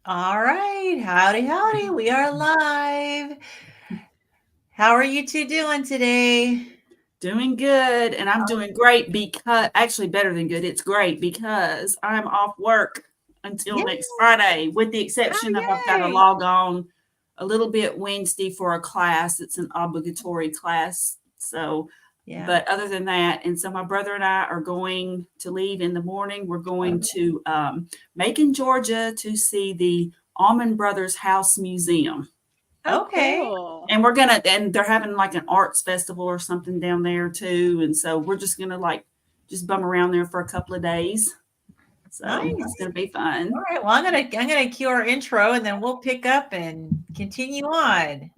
All right. Howdy, howdy. We are live. How are you two doing today? Doing good, and I'm doing great because actually better than good. It's great because I'm off work until Yeah. next Friday, with the Oh, exception of I've got to yay. log on a little bit Wednesday for a class. It's an obligatory class. So, Yeah. but other than that, and so my brother and I are going to leave in the morning. We're going to Macon, Georgia to see the Almond Brothers House Museum. Oh, Okay. cool. And they're having like an arts festival or something down there too. And so we're just gonna like just bum around there for a couple of days. So it's Nice. gonna be All fun. right. Well, I'm gonna cue our intro and then we'll pick up and continue on.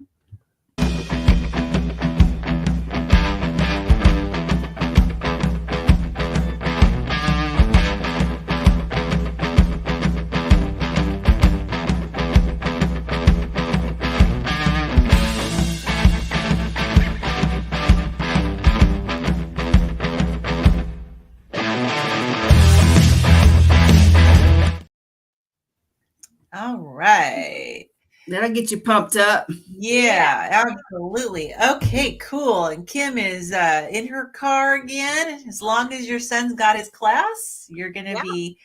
All right. That'll get you pumped up. Yeah. Yeah, absolutely. Okay, cool. And Kim is in her car again. As long as your son's got his class, you're going to Yeah. be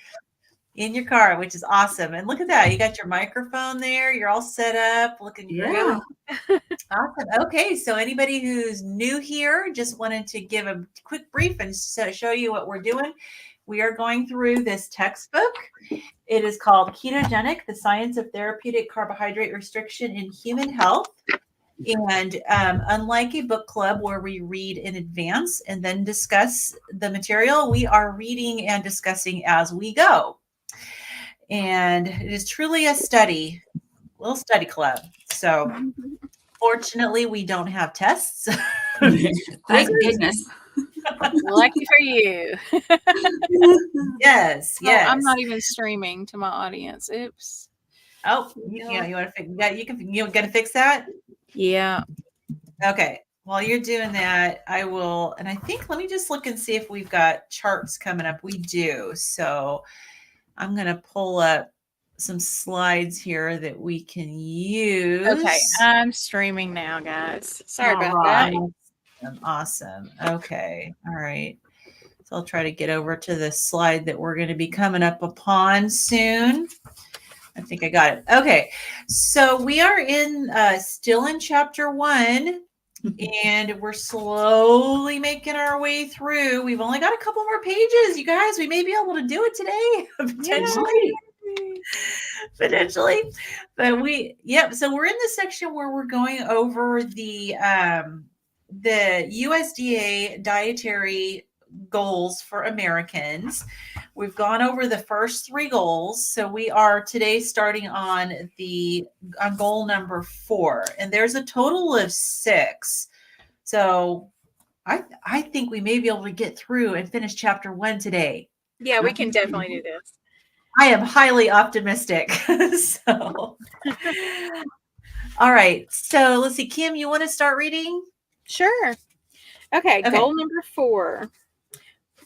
in your car, which is awesome. And look at that. You got your microphone there. You're all set up, looking great. Yeah. Awesome. Okay, so anybody who's new here, just wanted to give a quick brief and show you what we're doing. We are going through this textbook. It is called Ketogenic, the Science of Therapeutic Carbohydrate Restriction in Human Health. And unlike a book club where we read in advance and then discuss the material, we are reading and discussing as we go. And it is truly a little study club. So fortunately, we don't have tests. Thank goodness. Lucky for you. Yes, Oh, I'm yes. not even streaming to my audience. Oops. Oh, you want to fix that? You got to fix that. Yeah. Okay. While you're doing that, I will, and I think let me just look and see if we've got charts coming up. We do. So I'm going to pull up some slides here that we can use. Okay. I'm streaming now, guys. Sorry All about that. right. Awesome. Okay. All right. So I'll try to get over to the slide that we're going to be coming up upon soon. I think I got it. Okay. So we are still in chapter 1. And we're slowly making our way through. We've only got a couple more pages, you guys. We may be able to do it today, potentially. Potentially. But so we're in the section where we're going over the USDA dietary goals for Americans. We've gone over the first 3 goals. So we are today starting on goal number 4. And there's a total of 6. So I think we may be able to get through and finish chapter 1 today. Yeah, we can definitely do this. I am highly optimistic. So, all right. So let's see. Kim, you want to start reading? Sure. Okay. Goal number 4.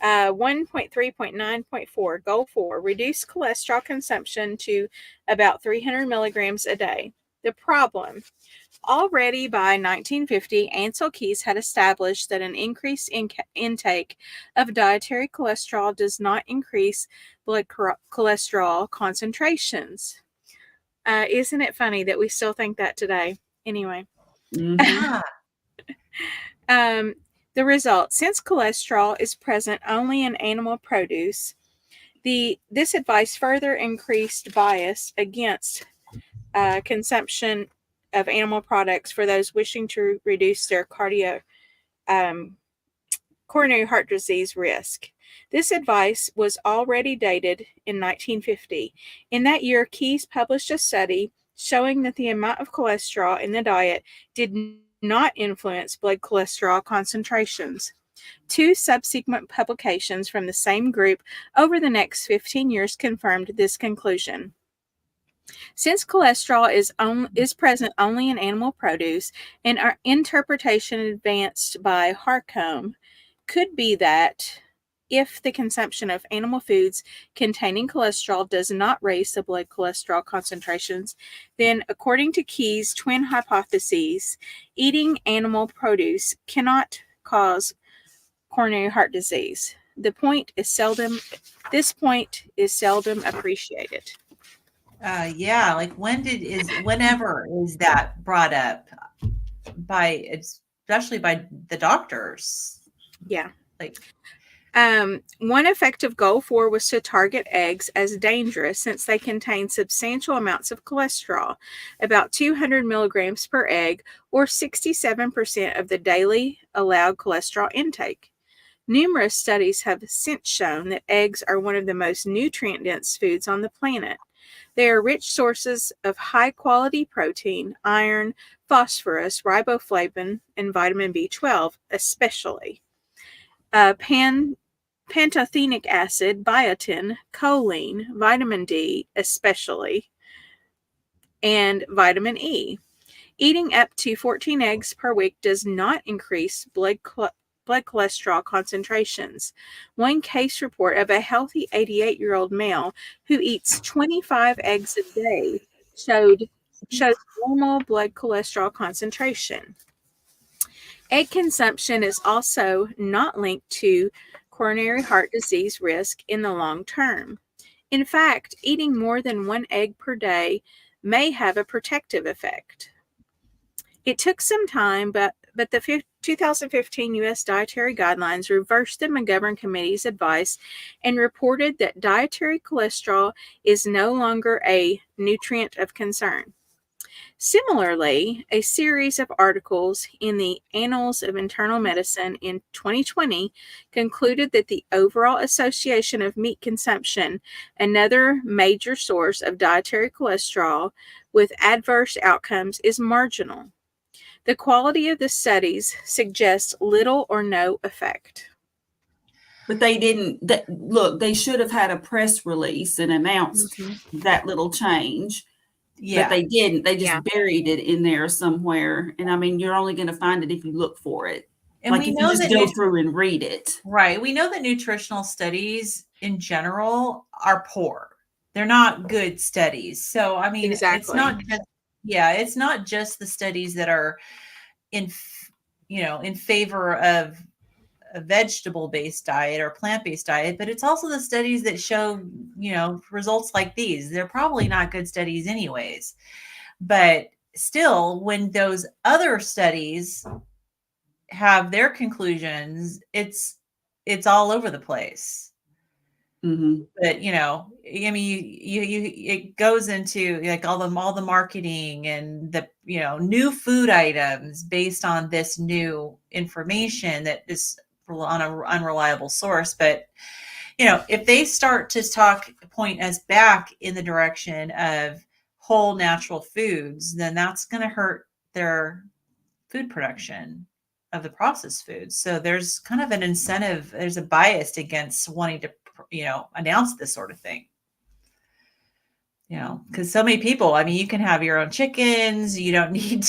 1.3.9.4. Goal 4. Reduce cholesterol consumption to about 300 milligrams a day. The problem. Already by 1950, Ansel Keys had established that an increased intake of dietary cholesterol does not increase blood cholesterol concentrations. Isn't it funny that we still think that today? Anyway. Yeah. The result, since cholesterol is present only in animal produce, this advice further increased bias against consumption of animal products for those wishing to reduce their coronary heart disease risk. This advice was already dated in 1950. In that year, Keys published a study showing that the amount of cholesterol in the diet did not influence blood cholesterol concentrations. 2 subsequent publications from the same group over the next 15 years confirmed this conclusion. Since cholesterol is present only in animal produce, and our interpretation advanced by Harcombe could be that if the consumption of animal foods containing cholesterol does not raise the blood cholesterol concentrations, then according to Key's twin hypotheses, eating animal produce cannot cause coronary heart disease. This point is seldom appreciated. Yeah, like whenever is that brought up especially by the doctors? Yeah. Like, one effective goal was to target eggs as dangerous since they contain substantial amounts of cholesterol, about 200 milligrams per egg, or 67% of the daily allowed cholesterol intake. Numerous studies have since shown that eggs are one of the most nutrient-dense foods on the planet. They are rich sources of high-quality protein, iron, phosphorus, riboflavin, and vitamin B12, especially. Pantothenic acid, biotin, choline, vitamin D, especially, and vitamin E. Eating up to 14 eggs per week does not increase blood cholesterol concentrations. One case report of a healthy 88-year-old male who eats 25 eggs a day showed normal blood cholesterol concentration. Egg consumption is also not linked to coronary heart disease risk in the long term. In fact, eating more than one egg per day may have a protective effect. It took some time, but the 2015 U.S. Dietary Guidelines reversed the McGovern Committee's advice and reported that dietary cholesterol is no longer a nutrient of concern. Similarly, a series of articles in the Annals of Internal Medicine in 2020 concluded that the overall association of meat consumption, another major source of dietary cholesterol, with adverse outcomes is marginal. The quality of the studies suggests little or no effect. But they didn't look. They should have had a press release and announced that little change. Yeah. But they didn't. They just buried it in there somewhere. And I mean, you're only going to find it if you look for it. And like if you just go through and read it. Right. We know that nutritional studies in general are poor. They're not good studies. So, I mean, it's not just the studies that are in favor of a vegetable-based diet or plant-based diet, but it's also the studies that show, results like these. They're probably not good studies anyways. But still, when those other studies have their conclusions, it's all over the place. Mm-hmm. But I mean, it goes into like all the marketing and the new food items based on this new information that is on an unreliable source. But if they start to point us back in the direction of whole natural foods, then that's going to hurt their food production of the processed foods. So there's kind of an incentive, there's a bias against wanting to announce this sort of thing. Because so many people, I mean, you can have your own chickens. You don't need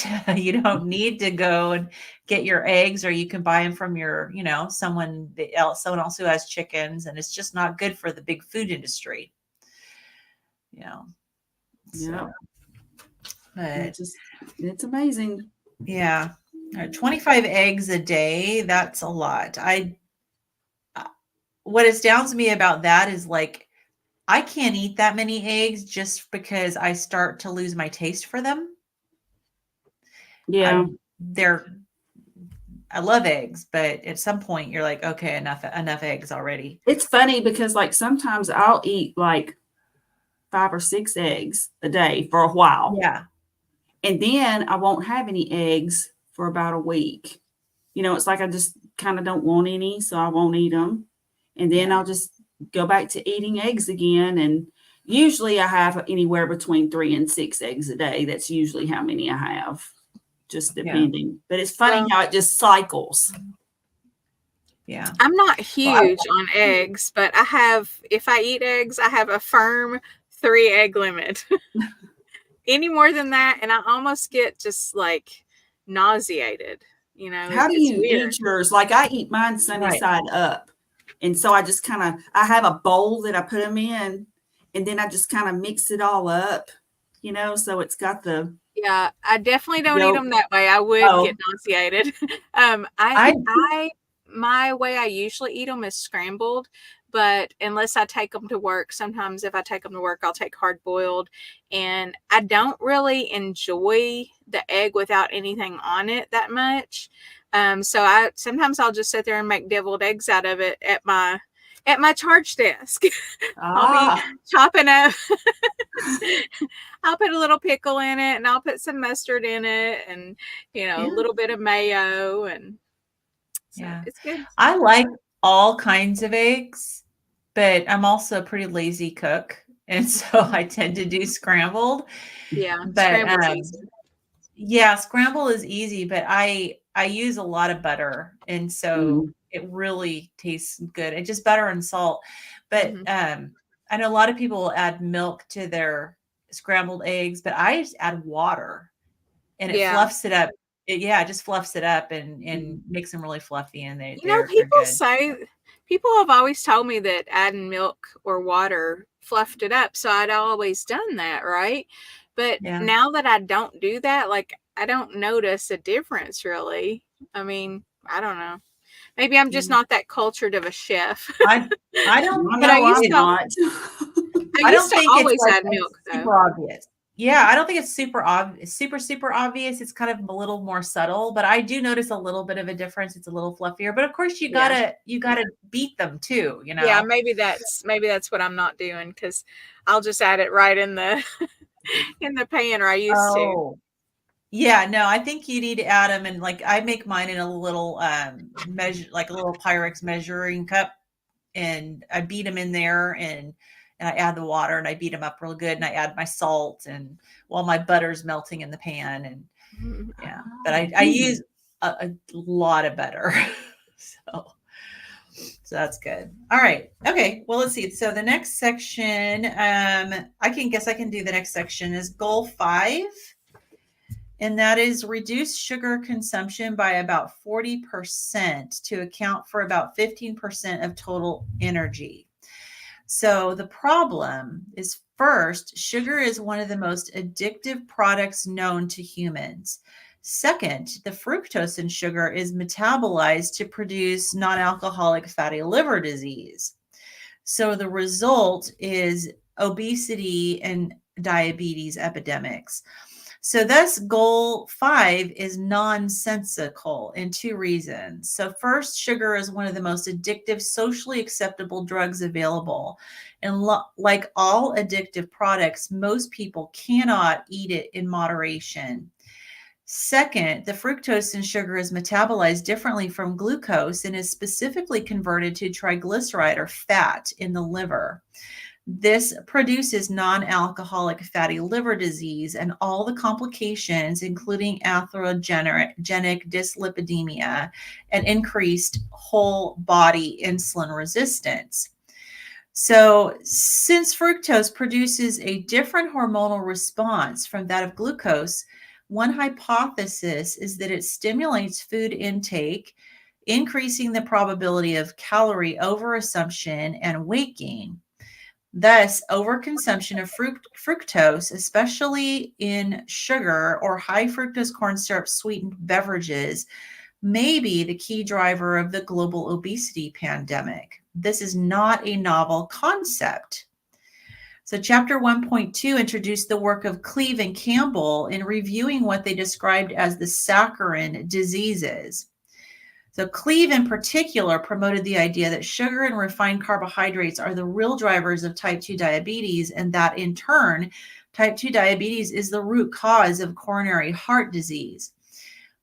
to go and get your eggs, or you can buy them from your, someone else who has chickens, and it's just not good for the big food industry. So, but it's amazing. Yeah. 25 eggs a day. That's a lot. What astounds me about that is like, I can't eat that many eggs just because I start to lose my taste for them. Yeah. I love eggs, but at some point you're like, okay, enough eggs already. It's funny because like sometimes I'll eat like 5 or 6 eggs a day for a while. Yeah. And then I won't have any eggs for about a week. It's like I just kind of don't want any, so I won't eat them. And then I'll just go back to eating eggs again. And usually I have anywhere between 3 and 6 eggs a day. That's usually how many I have, just depending. Yeah. But it's funny how it just cycles. Yeah. I'm not huge on eggs, but if I eat eggs, I have a firm 3 egg limit. Any more than that, and I almost get just like nauseated. How do you eat yours? Like I eat mine sunny side up. And so I just I have a bowl that I put them in, and then I just kind of mix it all up, so it's got the Yeah, I definitely don't eat yolk. them that way. I would get nauseated. I My way I usually eat them is scrambled, but unless I take them to work, sometimes if I take them to work, I'll take hard boiled, and I don't really enjoy the egg without anything on it that much. So sometimes I'll just sit there and make deviled eggs out of it at my charge desk. I'll be chopping up. I'll put a little pickle in it, and I'll put some mustard in it, and a little bit of mayo, and so it's good. I like all kinds of eggs, but I'm also a pretty lazy cook, and so I tend to do scrambled. Yeah, But scrambled's easy. yeah, scramble is easy, but I use a lot of butter, and so it really tastes good. It's just butter and salt. But I know a lot of people will add milk to their scrambled eggs, but I just add water, and it fluffs it up. It just fluffs it up and makes them really fluffy, and they're good. People have always told me that adding milk or water fluffed it up, so I'd always done that, right? But now that I don't do that, like, I don't notice a difference really. I mean, I don't know. Maybe I'm just not that cultured of a chef. I don't. But I used not. I used to always add milk, though. Super obvious. Yeah, I don't think it's super obvious, super obvious. It's kind of a little more subtle, but I do notice a little bit of a difference. It's a little fluffier, but of course you gotta beat them too, Yeah, maybe that's what I'm not doing, because I'll just add it right in the in the pan, or I used to. Yeah, no, I think you need to add them, and like I make mine in a little measure, like a little Pyrex measuring cup, and I beat them in there, and I add the water, and I beat them up real good, and I add my salt, and while my butter's melting in the pan, and but I use a lot of butter. so that's good. All right. Okay. Well, let's see. So the next section, I can do the next section is goal 5. And that is reduce sugar consumption by about 40% to account for about 15% of total energy. So the problem is, first, sugar is one of the most addictive products known to humans. Second, the fructose in sugar is metabolized to produce non-alcoholic fatty liver disease. So the result is obesity and diabetes epidemics. So thus goal 5 is nonsensical in 2 reasons. So first, sugar is one of the most addictive, socially acceptable drugs available. And like all addictive products, most people cannot eat it in moderation. Second, the fructose in sugar is metabolized differently from glucose and is specifically converted to triglyceride or fat in the liver. This produces non-alcoholic fatty liver disease and all the complications, including atherogenic dyslipidemia and increased whole body insulin resistance. So since fructose produces a different hormonal response from that of glucose, one hypothesis is that it stimulates food intake, increasing the probability of calorie overassumption and weight gain. Thus, overconsumption of fructose, especially in sugar or high fructose corn syrup sweetened beverages, may be the key driver of the global obesity pandemic. This is not a novel concept. So chapter 1.2 introduced the work of Cleve and Campbell in reviewing what they described as the saccharine diseases. So Cleve in particular promoted the idea that sugar and refined carbohydrates are the real drivers of type 2 diabetes, and that in turn, type 2 diabetes is the root cause of coronary heart disease.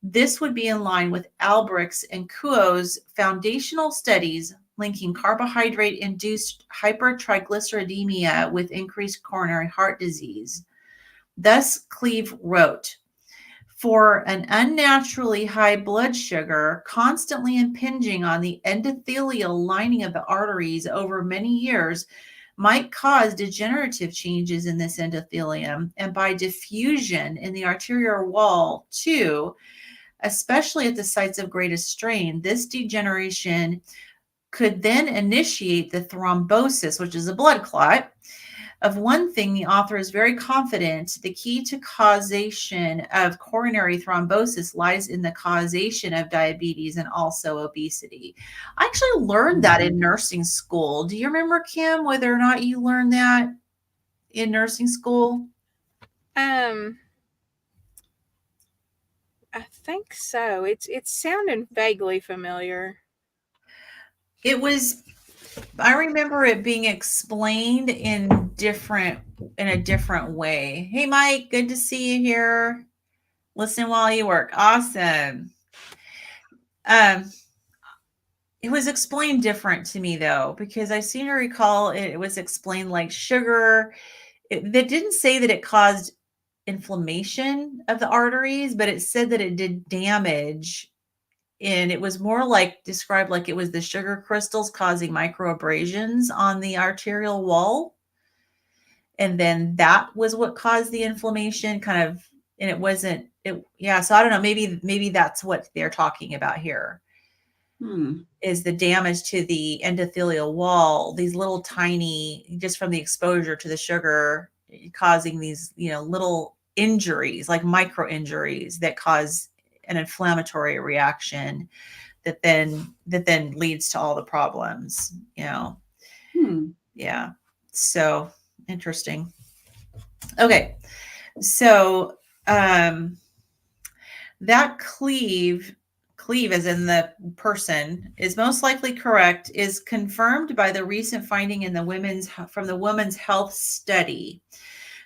This would be in line with Albrecht's and Kuo's foundational studies linking carbohydrate-induced hypertriglyceridemia with increased coronary heart disease. Thus, Cleve wrote, for an unnaturally high blood sugar constantly impinging on the endothelial lining of the arteries over many years might cause degenerative changes in this endothelium, and by diffusion in the arterial wall too, especially at the sites of greatest strain. This degeneration could then initiate the thrombosis, which is a blood clot. Of one thing, the author is very confident the key to causation of coronary thrombosis lies in the causation of diabetes and also obesity. I actually learned that in nursing school. Do you remember, Kim, whether or not you learned that in nursing school? I think so. It's sounding vaguely familiar. It was, I remember it being explained in a different way. Hey, Mike, good to see you here. Listen while you work. Awesome. It was explained different to me though, because I seem to recall it was explained like sugar. That didn't say that it caused inflammation of the arteries, but it said that it did damage. And it was more like described like it was the sugar crystals causing microabrasions on the arterial wall. And then that was what caused the inflammation kind of, and it wasn't, yeah. So I don't know, maybe that's what they're talking about here. Is the damage to the endothelial wall, these little tiny, just from the exposure to the sugar, causing these, little injuries, like micro injuries that cause an inflammatory reaction that then leads to all the problems, Yeah. So interesting. Okay. So, that cleave as in the person is most likely correct is confirmed by the recent finding in the Women's Health Study.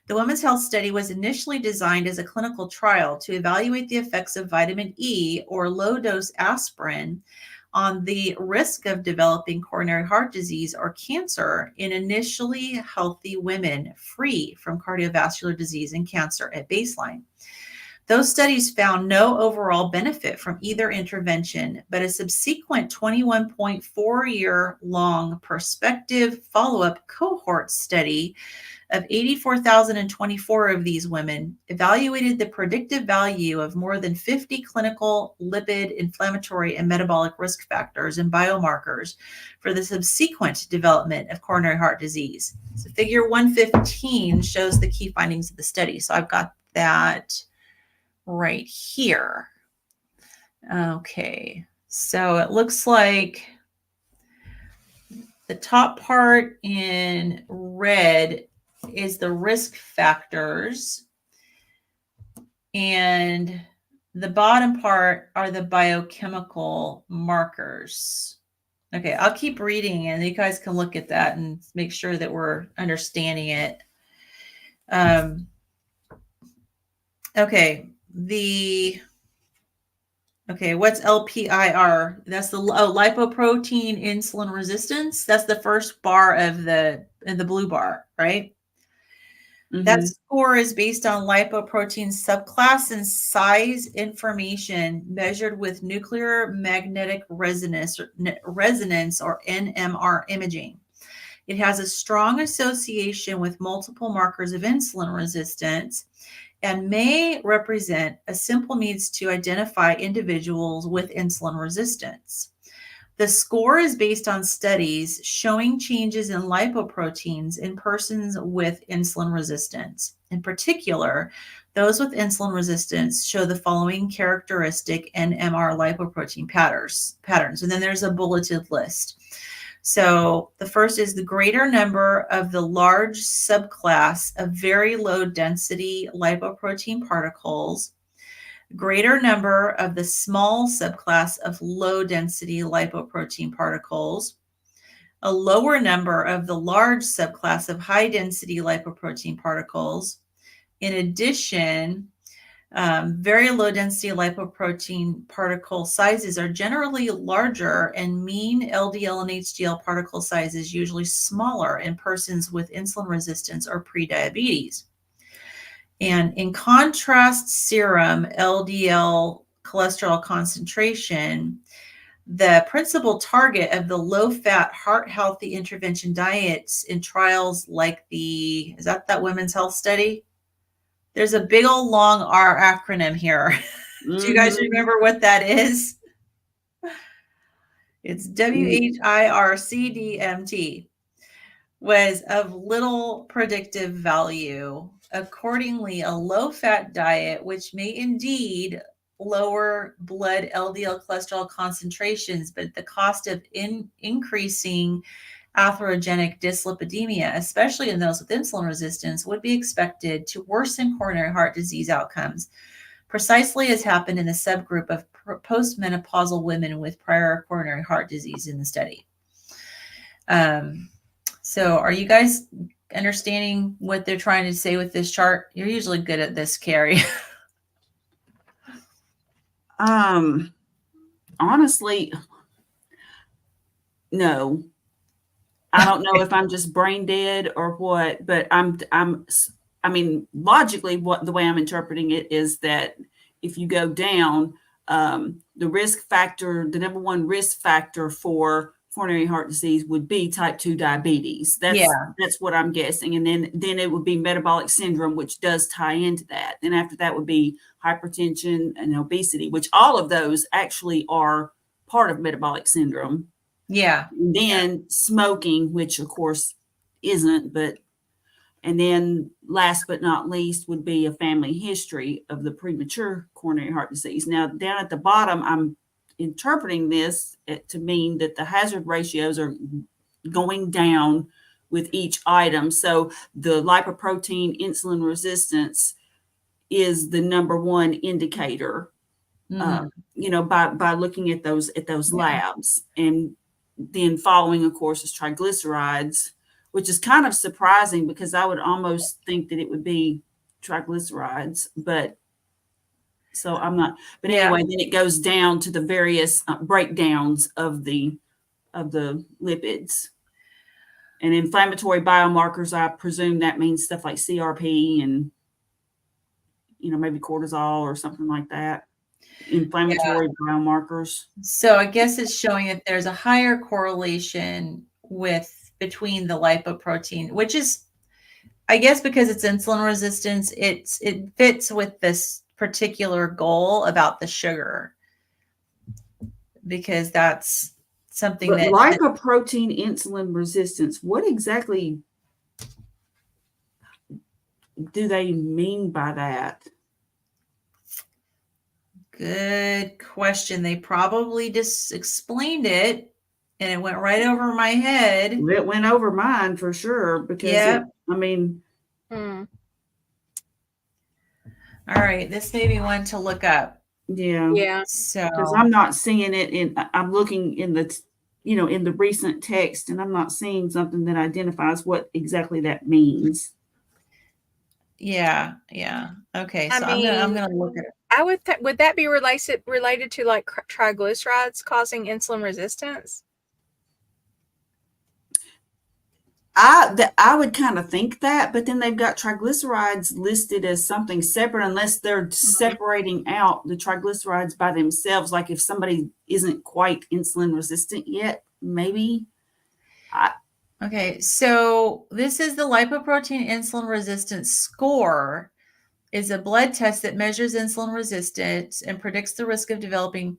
The Women's Health Study was initially designed as a clinical trial to evaluate the effects of vitamin E or low-dose aspirin on the risk of developing coronary heart disease or cancer in initially healthy women free from cardiovascular disease and cancer at baseline. Those studies found no overall benefit from either intervention, but a subsequent 21.4-year-long prospective follow-up cohort study of 84,024 of these women evaluated the predictive value of more than 50 clinical lipid, inflammatory, and metabolic risk factors and biomarkers for the subsequent development of coronary heart disease. So figure 115 shows the key findings of the study. So I've got that right here. Okay, so it looks like the top part in red is the risk factors, and the bottom part are the biochemical markers. Okay, I'll keep reading and you guys can look at that and make sure that we're understanding it. What's LPIR? That's the lipoprotein insulin resistance. That's the first bar in the blue bar, right? Mm-hmm. That score is based on lipoprotein subclass and size information measured with nuclear magnetic resonance or NMR imaging. It has a strong association with multiple markers of insulin resistance and may represent a simple means to identify individuals with insulin resistance. The score is based on studies showing changes in lipoproteins in persons with insulin resistance. In particular, those with insulin resistance show the following characteristic NMR lipoprotein patterns. And then there's a bulleted list. So the first is the greater number of the large subclass of very low density lipoprotein particles, greater number of the small subclass of low density lipoprotein particles, a lower number of the large subclass of high density lipoprotein particles. In addition, very low density lipoprotein particle sizes are generally larger and mean LDL and HDL particle sizes usually smaller in persons with insulin resistance or prediabetes. And in contrast, serum LDL cholesterol concentration, the principal target of the low-fat, heart-healthy intervention diets in trials like is that Women's Health Study? There's a big old long R acronym here. Do you guys remember what that is? It's WHIRCDMT, was of little predictive value. Accordingly, a low-fat diet, which may indeed lower blood LDL cholesterol concentrations, but at the cost of increasing atherogenic dyslipidemia, especially in those with insulin resistance, would be expected to worsen coronary heart disease outcomes, precisely as happened in the subgroup of postmenopausal women with prior coronary heart disease in the study. So are you guys understanding what they're trying to say with this chart? You're usually good at this, Carrie. Honestly, no. I don't know if I'm just brain dead or what, but I mean, logically, the way I'm interpreting it is that if you go down, the risk factor, the number one risk factor for coronary heart disease would be type 2 diabetes. That's what I'm guessing. And then it would be metabolic syndrome, which does tie into that. Then after that would be hypertension and obesity, which all of those actually are part of metabolic syndrome. Yeah. And then smoking, which of course isn't, and then last but not least would be a family history of the premature coronary heart disease. Now, down at the bottom, I'm interpreting this to mean that the hazard ratios are going down with each item. So the lipoprotein insulin resistance is the number one indicator, by looking at those labs. And then following, of course, is triglycerides, which is kind of surprising because I would almost think that it would be triglycerides, but so I'm not. But anyway, then it goes down to the various breakdowns of the lipids and inflammatory biomarkers. I presume that means stuff like CRP and maybe cortisol or something like that. Inflammatory biomarkers. So I guess it's showing that there's a higher correlation between the lipoprotein, which is, I guess, because it's insulin resistance, it fits with this particular goal about the sugar, because that's something that lipoprotein insulin resistance. What exactly do they mean by that? Good question. They probably just explained it and it went right over my head. It went over mine for sure because all right, this may be one to look up. Yeah. So because I'm not seeing it I'm looking in the in the recent text and I'm not seeing something that identifies what exactly that means. Yeah. Okay, so I'm gonna look at it. Would that be related to like triglycerides causing insulin resistance? I would kind of think that, but then they've got triglycerides listed as something separate unless they're separating out the triglycerides by themselves. Like if somebody isn't quite insulin resistant yet, maybe. Okay, so this is the lipoprotein insulin resistance score. Is a blood test that measures insulin resistance and predicts the risk of developing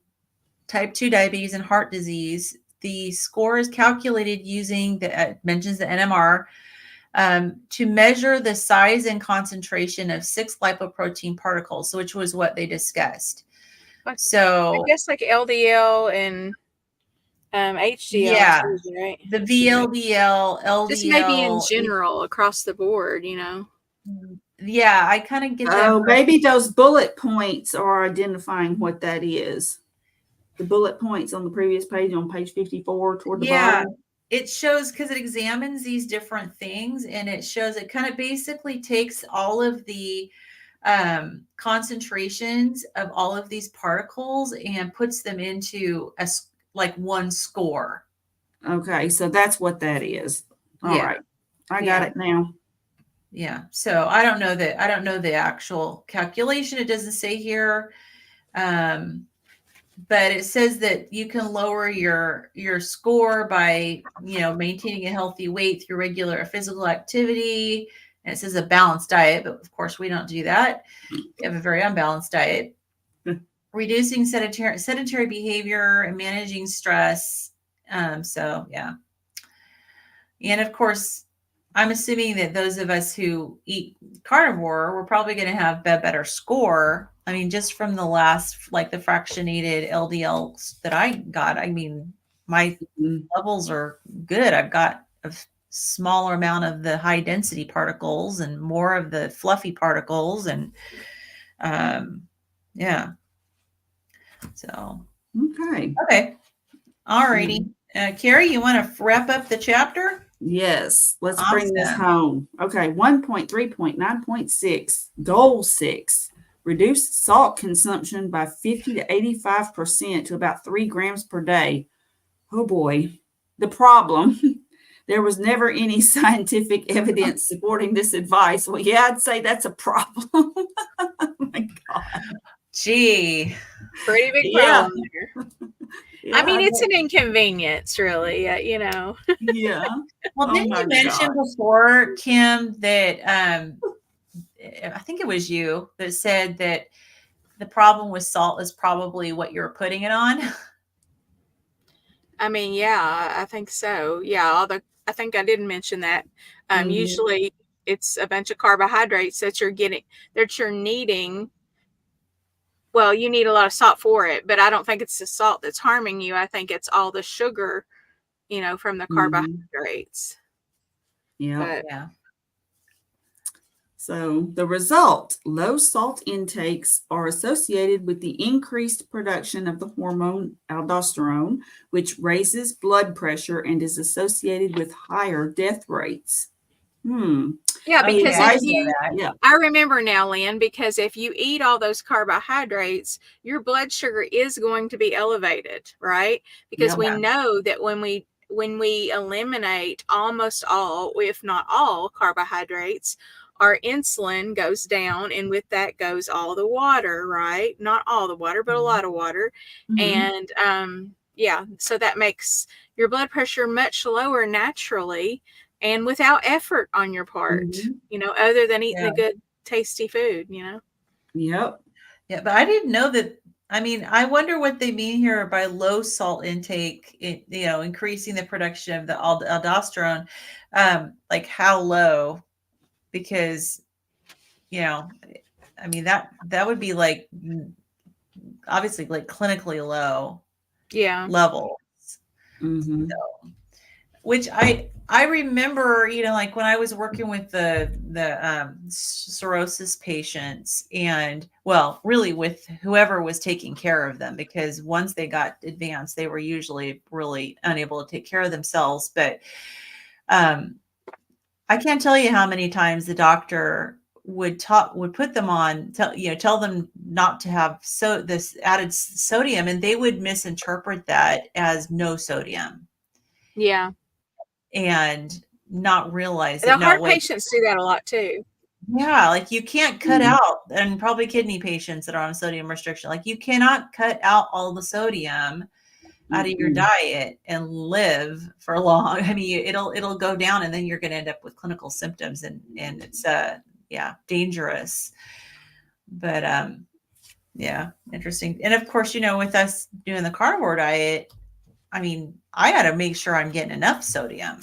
type 2 diabetes and heart disease. The score is calculated using mentions the NMR to measure the size and concentration of 6 lipoprotein particles, which was what they discussed. So I guess like LDL and HDL. Yeah, too, right? The VLDL, LDL. Just maybe in general across the board, Yeah, I kind of get that. Oh, maybe those bullet points are identifying what that is. The bullet points on the previous page, on page 54 toward the bottom. It shows, because it examines these different things, and it shows, it kind of basically takes all of the concentrations of all of these particles and puts them into one score. Okay, so that's what that is. All right. I got it now. Yeah. So I don't know the actual calculation. It doesn't say here. But it says that you can lower your score by, maintaining a healthy weight through regular physical activity. And it says a balanced diet, but of course we don't do that. We have a very unbalanced diet. Reducing sedentary behavior and managing stress So yeah. And of course, I'm assuming that those of us who eat carnivore, we're probably going to have a better score. I mean, just from the last, like the fractionated LDLs that I got, I mean, my levels are good. I've got a smaller amount of the high density particles and more of the fluffy particles. And yeah. So, Okay. All righty. Carrie, you want to wrap up the chapter? Yes, let's bring this home. Okay, 1.3.9.6, goal 6, reduce salt consumption by 50 to 85% to about 3 grams per day. Oh boy, the problem, there was never any scientific evidence supporting this advice. Well, yeah, I'd say that's a problem. Oh my God. Gee. Pretty big problem there. I mean, it's an inconvenience, really, Yeah. Well, didn't you mention before, Kim, that I think it was you that said that the problem with salt is probably what you're putting it on? I mean, yeah, I think so. Yeah, I think I didn't mention that. Usually it's a bunch of carbohydrates that you're needing. Well, you need a lot of salt for it, but I don't think it's the salt that's harming you. I think it's all the sugar, from the carbohydrates. Yeah. So the result, low salt intakes are associated with the increased production of the hormone aldosterone, which raises blood pressure and is associated with higher death rates. Yeah, because I remember now, Lynn, because if you eat all those carbohydrates, your blood sugar is going to be elevated, right? Because we know that when we eliminate almost all, if not all, carbohydrates, our insulin goes down, and with that goes all the water, right? Not all the water, but a lot of water. And so that makes your blood pressure much lower naturally and without effort on your part, other than eating the good, tasty food, Yep. Yeah, but I didn't know that. I mean, I wonder what they mean here by low salt intake, increasing the production of the aldosterone, like how low, because, I mean, that would be like, obviously like clinically low levels. So, which I remember, like when I was working with the cirrhosis patients, and well, really with whoever was taking care of them, because once they got advanced, they were usually really unable to take care of themselves. But I can't tell you how many times the doctor would put them on, tell them not to have this added sodium, and they would misinterpret that as no sodium. Yeah. And not realize the heart patients do that a lot too. Yeah, like you can't cut out, and probably kidney patients that are on sodium restriction, like you cannot cut out all the sodium out of your diet and live for long. I mean, it'll go down, and then you're going to end up with clinical symptoms, and it's dangerous. But interesting. And of course, with us doing the carnivore diet, I mean, I got to make sure I'm getting enough sodium,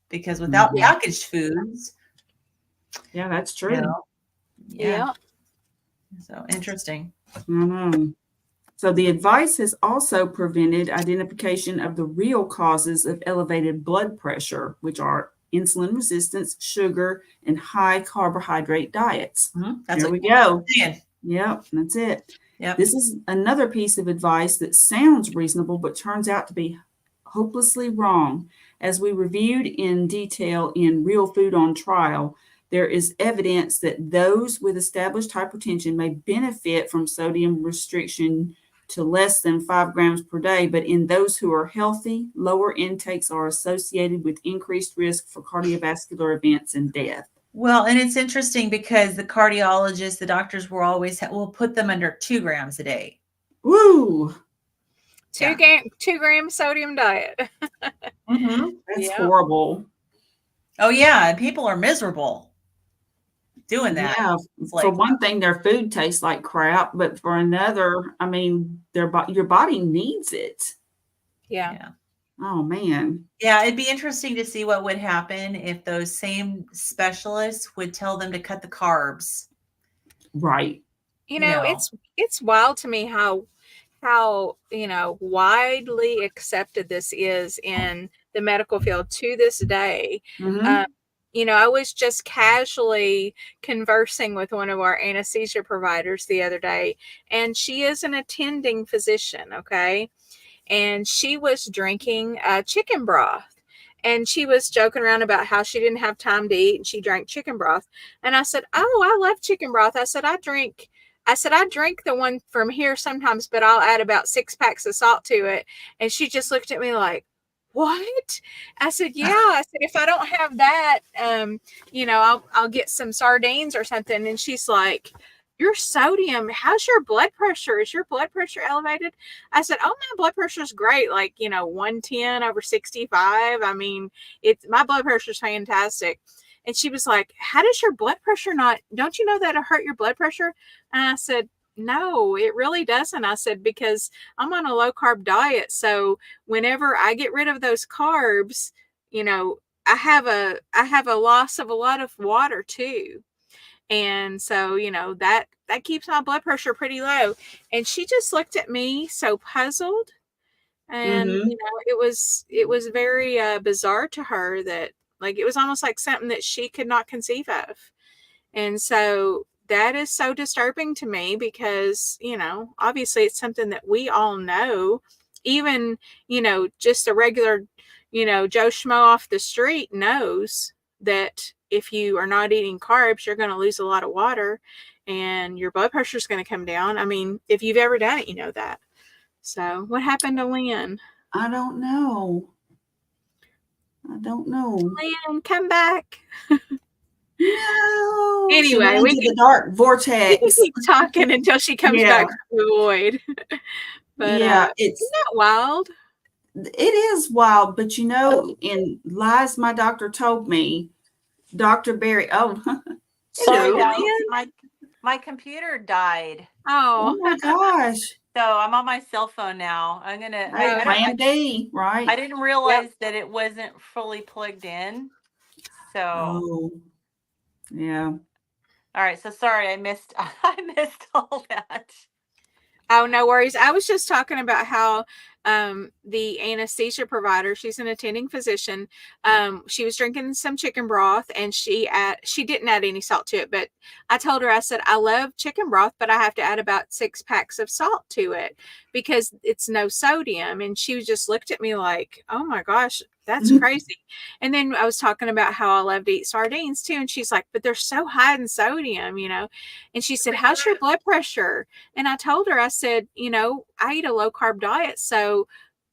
because without packaged foods. Yeah, that's true. Yeah. So interesting. So the advice has also prevented identification of the real causes of elevated blood pressure, which are insulin resistance, sugar, and high carbohydrate diets. There we go. Yep, that's it. Yep. This is another piece of advice that sounds reasonable, but turns out to be hopelessly wrong. As we reviewed in detail in Real Food on Trial, there is evidence that those with established hypertension may benefit from sodium restriction to less than 5 grams per day, but in those who are healthy, lower intakes are associated with increased risk for cardiovascular events and death. Well, and it's interesting because the cardiologists, the doctors will always will put them under 2 grams a day. Woo! 2 gram sodium diet. That's horrible. Oh yeah, and people are miserable doing that. Yeah, for one thing, their food tastes like crap, but for another, I mean, your body needs it. Yeah. Yeah. Oh man. Yeah, it'd be interesting to see what would happen if those same specialists would tell them to cut the carbs. Right. You You know, know. it's wild to me how widely accepted this is in the medical field to this day. Mm-hmm. I was just casually conversing with one of our anesthesia providers the other day, and she is an attending physician, okay? And she was drinking chicken broth. And she was joking around about how she didn't have time to eat and she drank chicken broth. And I said, "Oh, I love chicken broth." I said, "I drink the one from here sometimes, but I'll add about 6 packs of salt to it." And she just looked at me like, "What?" I said, "Yeah." I said, "If I don't have that, I'll get some sardines or something." And she's like, "Your sodium, how's your blood pressure? Is your blood pressure elevated?" I said, "Oh, my blood pressure is great. Like, 110/65. I mean, my blood pressure is fantastic." And she was like, "How does your blood pressure don't you know that'll hurt your blood pressure?" And I said, "No, it really doesn't." I said, "Because I'm on a low carb diet. So whenever I get rid of those carbs, I have a loss of a lot of water too. And so, that keeps my blood pressure pretty low." And she just looked at me so puzzled. And, Mm-hmm. it was very bizarre to her that, like, it was almost like something that she could not conceive of. And so that is so disturbing to me because, obviously it's something that we all know. Even, just a regular, Joe Schmo off the street knows that if you are not eating carbs, you're going to lose a lot of water and your blood pressure is going to come down. I mean, if you've ever done it, you know that. So what happened to Lynn? I don't know. Lynn, come back. No. She Anyway, went we into can the dark we can vortex. keep talking until she comes Yeah. back from the void. But Yeah, isn't that wild? it is wild, but in lies my doctor told me, Dr. Barry. Oh, Sorry, hello. guys. My computer died. Oh Oh, my gosh. So I'm on my cell phone now. I'm gonna. Hey, Oh. plan D, right? I didn't realize that it wasn't fully plugged in. So Oh, yeah. all right. So sorry, I missed. I missed all that. Oh, no worries. I was just talking about how the anesthesia provider, she's an attending physician. She was drinking some chicken broth and she didn't add any salt to it, but I told her, I said, "I love chicken broth, but I have to add about 6 packs of salt to it because it's no sodium." And she just looked at me like, "Oh my gosh, that's crazy." And then I was talking about how I love to eat sardines too. And she's like, "But they're so high in sodium, And she said, "How's your blood pressure?" And I told her, I said, "I eat a low carb diet. So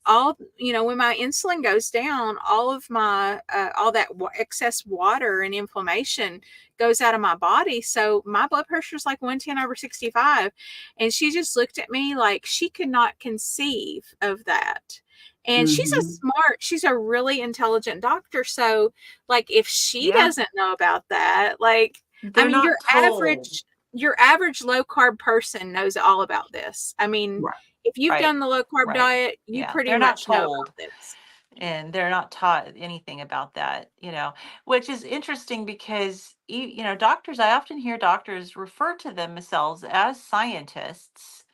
when my insulin goes down, all of my, all that excess water and inflammation goes out of my body. So my blood pressure is like 110/65. And she just looked at me like she could not conceive of that. And she's a really intelligent doctor. So like, if she doesn't know about that, like, They're not told. your average low carb person knows all about this. I mean, Right. if you've Right. done the low carb Right. diet, you Yeah, pretty they're not much know told. about this. And they're not taught anything about that, which is interesting because, doctors, I often hear doctors refer to themselves as scientists.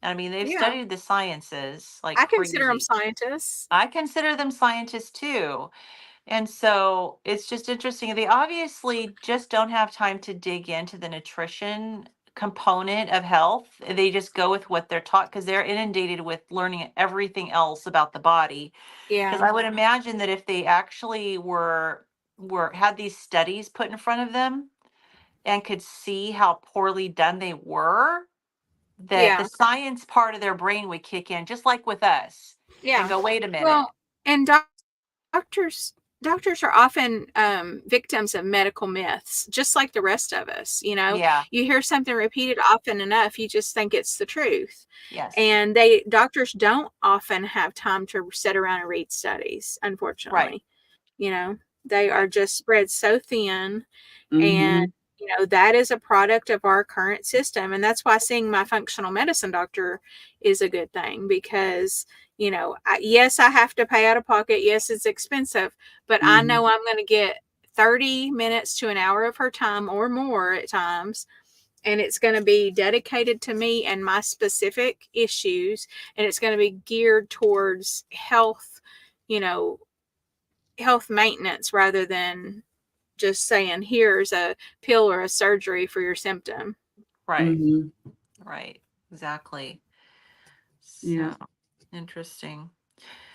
I mean, they've Yeah. studied the sciences like I consider them crazy. scientists. I consider them scientists too. And so it's just interesting. They obviously just don't have time to dig into the nutrition component of health. They just go with what they're taught because they're inundated with learning everything else about the body. Because Yeah. I would imagine that if they actually had these studies put in front of them and could see how poorly done they were, that the Yeah. science part of their brain would kick in, just like with us, Yeah. and go, "Wait a minute." Well, and doctors are often victims of medical myths, just like the rest of us. Yeah. You hear something repeated often enough, you just think it's the truth. Yes. And doctors don't often have time to sit around and read studies, unfortunately. Right. They are just spread so thin. Mhm. And that is a product of our current system. And that's why seeing my functional medicine doctor is a good thing, because, yes, I have to pay out of pocket. Yes, it's expensive, but I know I'm going to get 30 minutes to an hour of her time or more at times. And it's going to be dedicated to me and my specific issues. And it's going to be geared towards health, health maintenance, rather than just saying, here's a pill or a surgery for your symptom. Right. Mhm. Right. Exactly. So Yeah. interesting.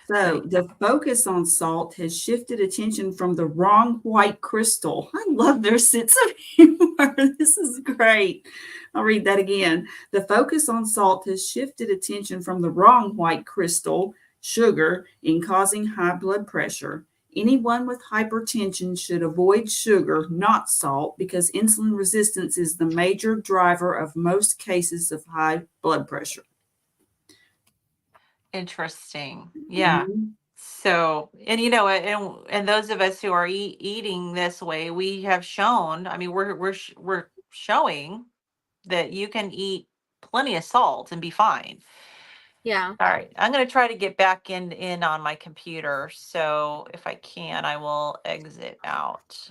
So the focus on salt has shifted attention from the wrong white crystal. I love their sense of humor. This is great. I'll read that again. The focus on salt has shifted attention from the wrong white crystal, sugar, in causing high blood pressure. Anyone with hypertension should avoid sugar, not salt, because insulin resistance is the major driver of most cases of high blood pressure. Interesting. Yeah. So, and those of us who are eating this way, we have shown, I mean, we're showing that you can eat plenty of salt and be fine. Yeah. All right. I'm going to try to get back in on my computer. So if I can, I will exit out.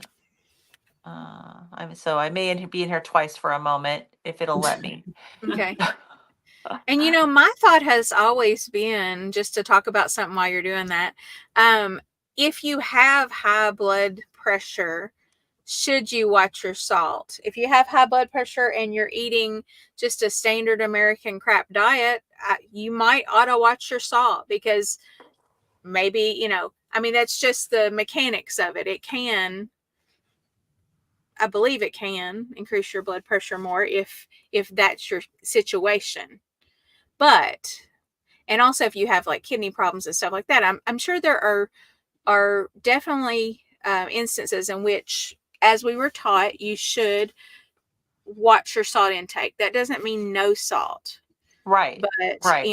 So I may be in here twice for a moment if it'll let me. Okay. And my thought has always been, just to talk about something while you're doing that, if you have high blood pressure, should you watch your salt? If you have high blood pressure and you're eating just a standard American crap diet, you might ought to watch your salt, because maybe, that's just the mechanics of it. I believe it can increase your blood pressure more if that's your situation. But, and also if you have like kidney problems and stuff like that, I'm sure there are definitely instances in which, as we were taught, you should watch your salt intake. That doesn't mean no salt. Right. But, Right.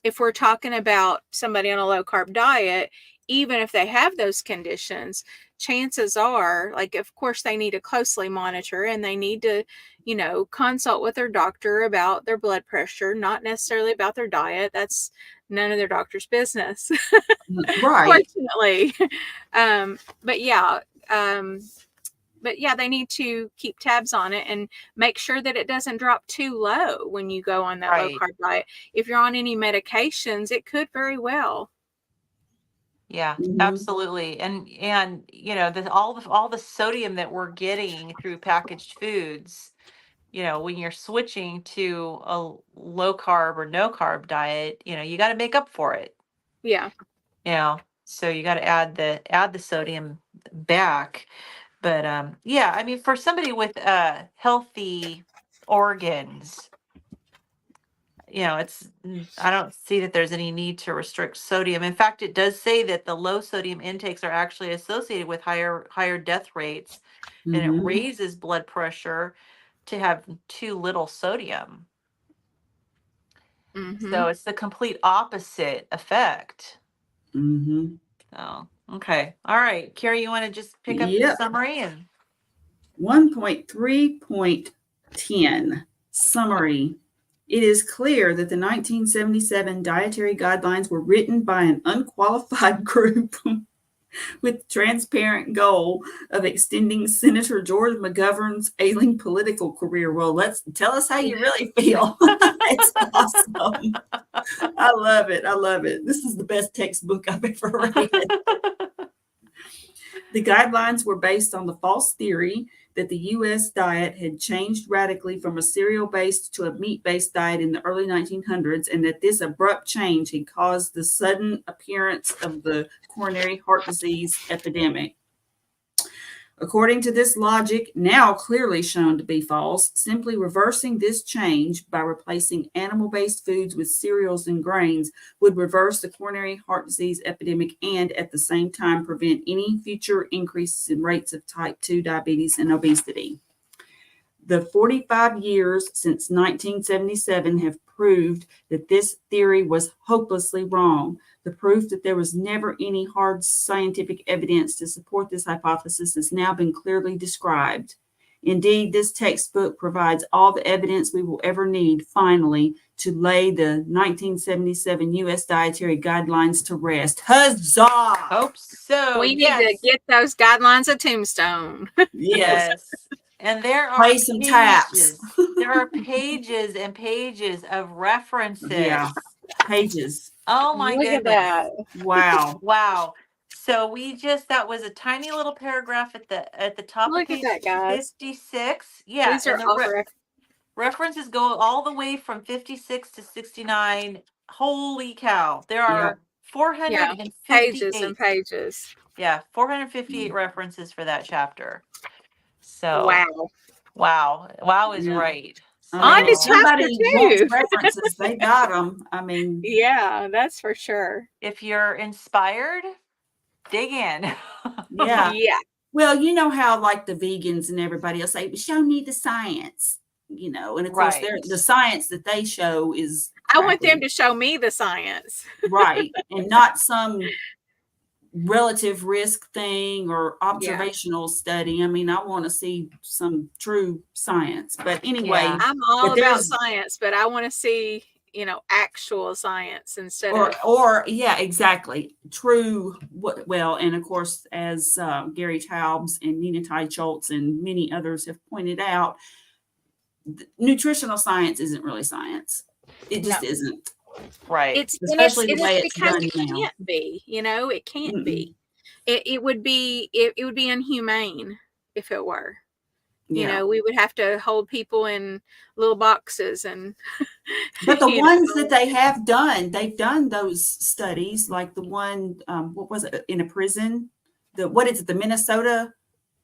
if we're talking about somebody on a low carb diet, even if they have those conditions, chances are, like, of course, they need to closely monitor, and they need to, consult with their doctor about their blood pressure, not necessarily about their diet. That's none of their doctor's business. Right. Fortunately. But yeah, they need to keep tabs on it and make sure that it doesn't drop too low when you go on that low carb diet. If you're on any medications, it could very well. Yeah, absolutely. And all the sodium that we're getting through packaged foods, when you're switching to a low carb or no carb diet, you got to make up for it. Yeah. So you got to add the sodium back. But yeah, I mean, for somebody with healthy organs, I don't see that there's any need to restrict sodium. In fact, it does say that the low sodium intakes are actually associated with higher death rates, and it raises blood pressure to have too little sodium. So it's the complete opposite effect. So, okay. All right. Carrie, you want to just pick up the summary? And 1.3.10 summary. It is clear that the 1977 dietary guidelines were written by an unqualified group with the transparent goal of extending Senator George McGovern's ailing political career. Well, tell us how you really feel. It's awesome. I love it. I love it. This is the best textbook I've ever read. The guidelines were based on the false theory that the U.S. diet had changed radically from a cereal-based to a meat-based diet in the early 1900s, and that this abrupt change had caused the sudden appearance of the coronary heart disease epidemic. According to this logic, now clearly shown to be false, simply reversing this change by replacing animal-based foods with cereals and grains would reverse the coronary heart disease epidemic and at the same time prevent any future increases in rates of type 2 diabetes and obesity. The 45 years since 1977 have proved that this theory was hopelessly wrong. The proof that there was never any hard scientific evidence to support this hypothesis has now been clearly described. Indeed, this textbook provides all the evidence we will ever need, finally, to lay the 1977 U.S. Dietary Guidelines to rest. Huzzah! Hope so. We need to get those guidelines a tombstone. Yes. And there are Play some taps. There are pages and pages of references. Yeah, pages. Oh my Look goodness. at that. Wow. Wow. So that was a tiny little paragraph at the top Look of page at that, guys. 56. Yeah. These are and all references go all the way from 56 to 69. Holy cow. There are 458 pages and pages. Yeah, 458 references for that chapter. So wow is right. So, On to chapter somebody 2. wants references, they got them. I mean, yeah, that's for sure. if you're inspired, dig in. yeah. Yeah. Well, you know how like the vegans and everybody will say, show me the science, you know, and of course the science that they show is I want them to show me the science. Right. And not some relative risk thing or observational study. I mean, I want to see some true science. But anyway, I'm all about science, but I want to see, actual science instead of yeah, exactly. True. Well, and of course, as Gary Taubes and Nina Tai Schultz and many others have pointed out, nutritional science isn't really science. It just isn't. Right. Especially the way it's because done it now. can't be, it can't be. It would be inhumane if it were. Yeah. We would have to hold people in little boxes and but the ones that they have done, they've done those studies, like the one what was it, in a prison? The Minnesota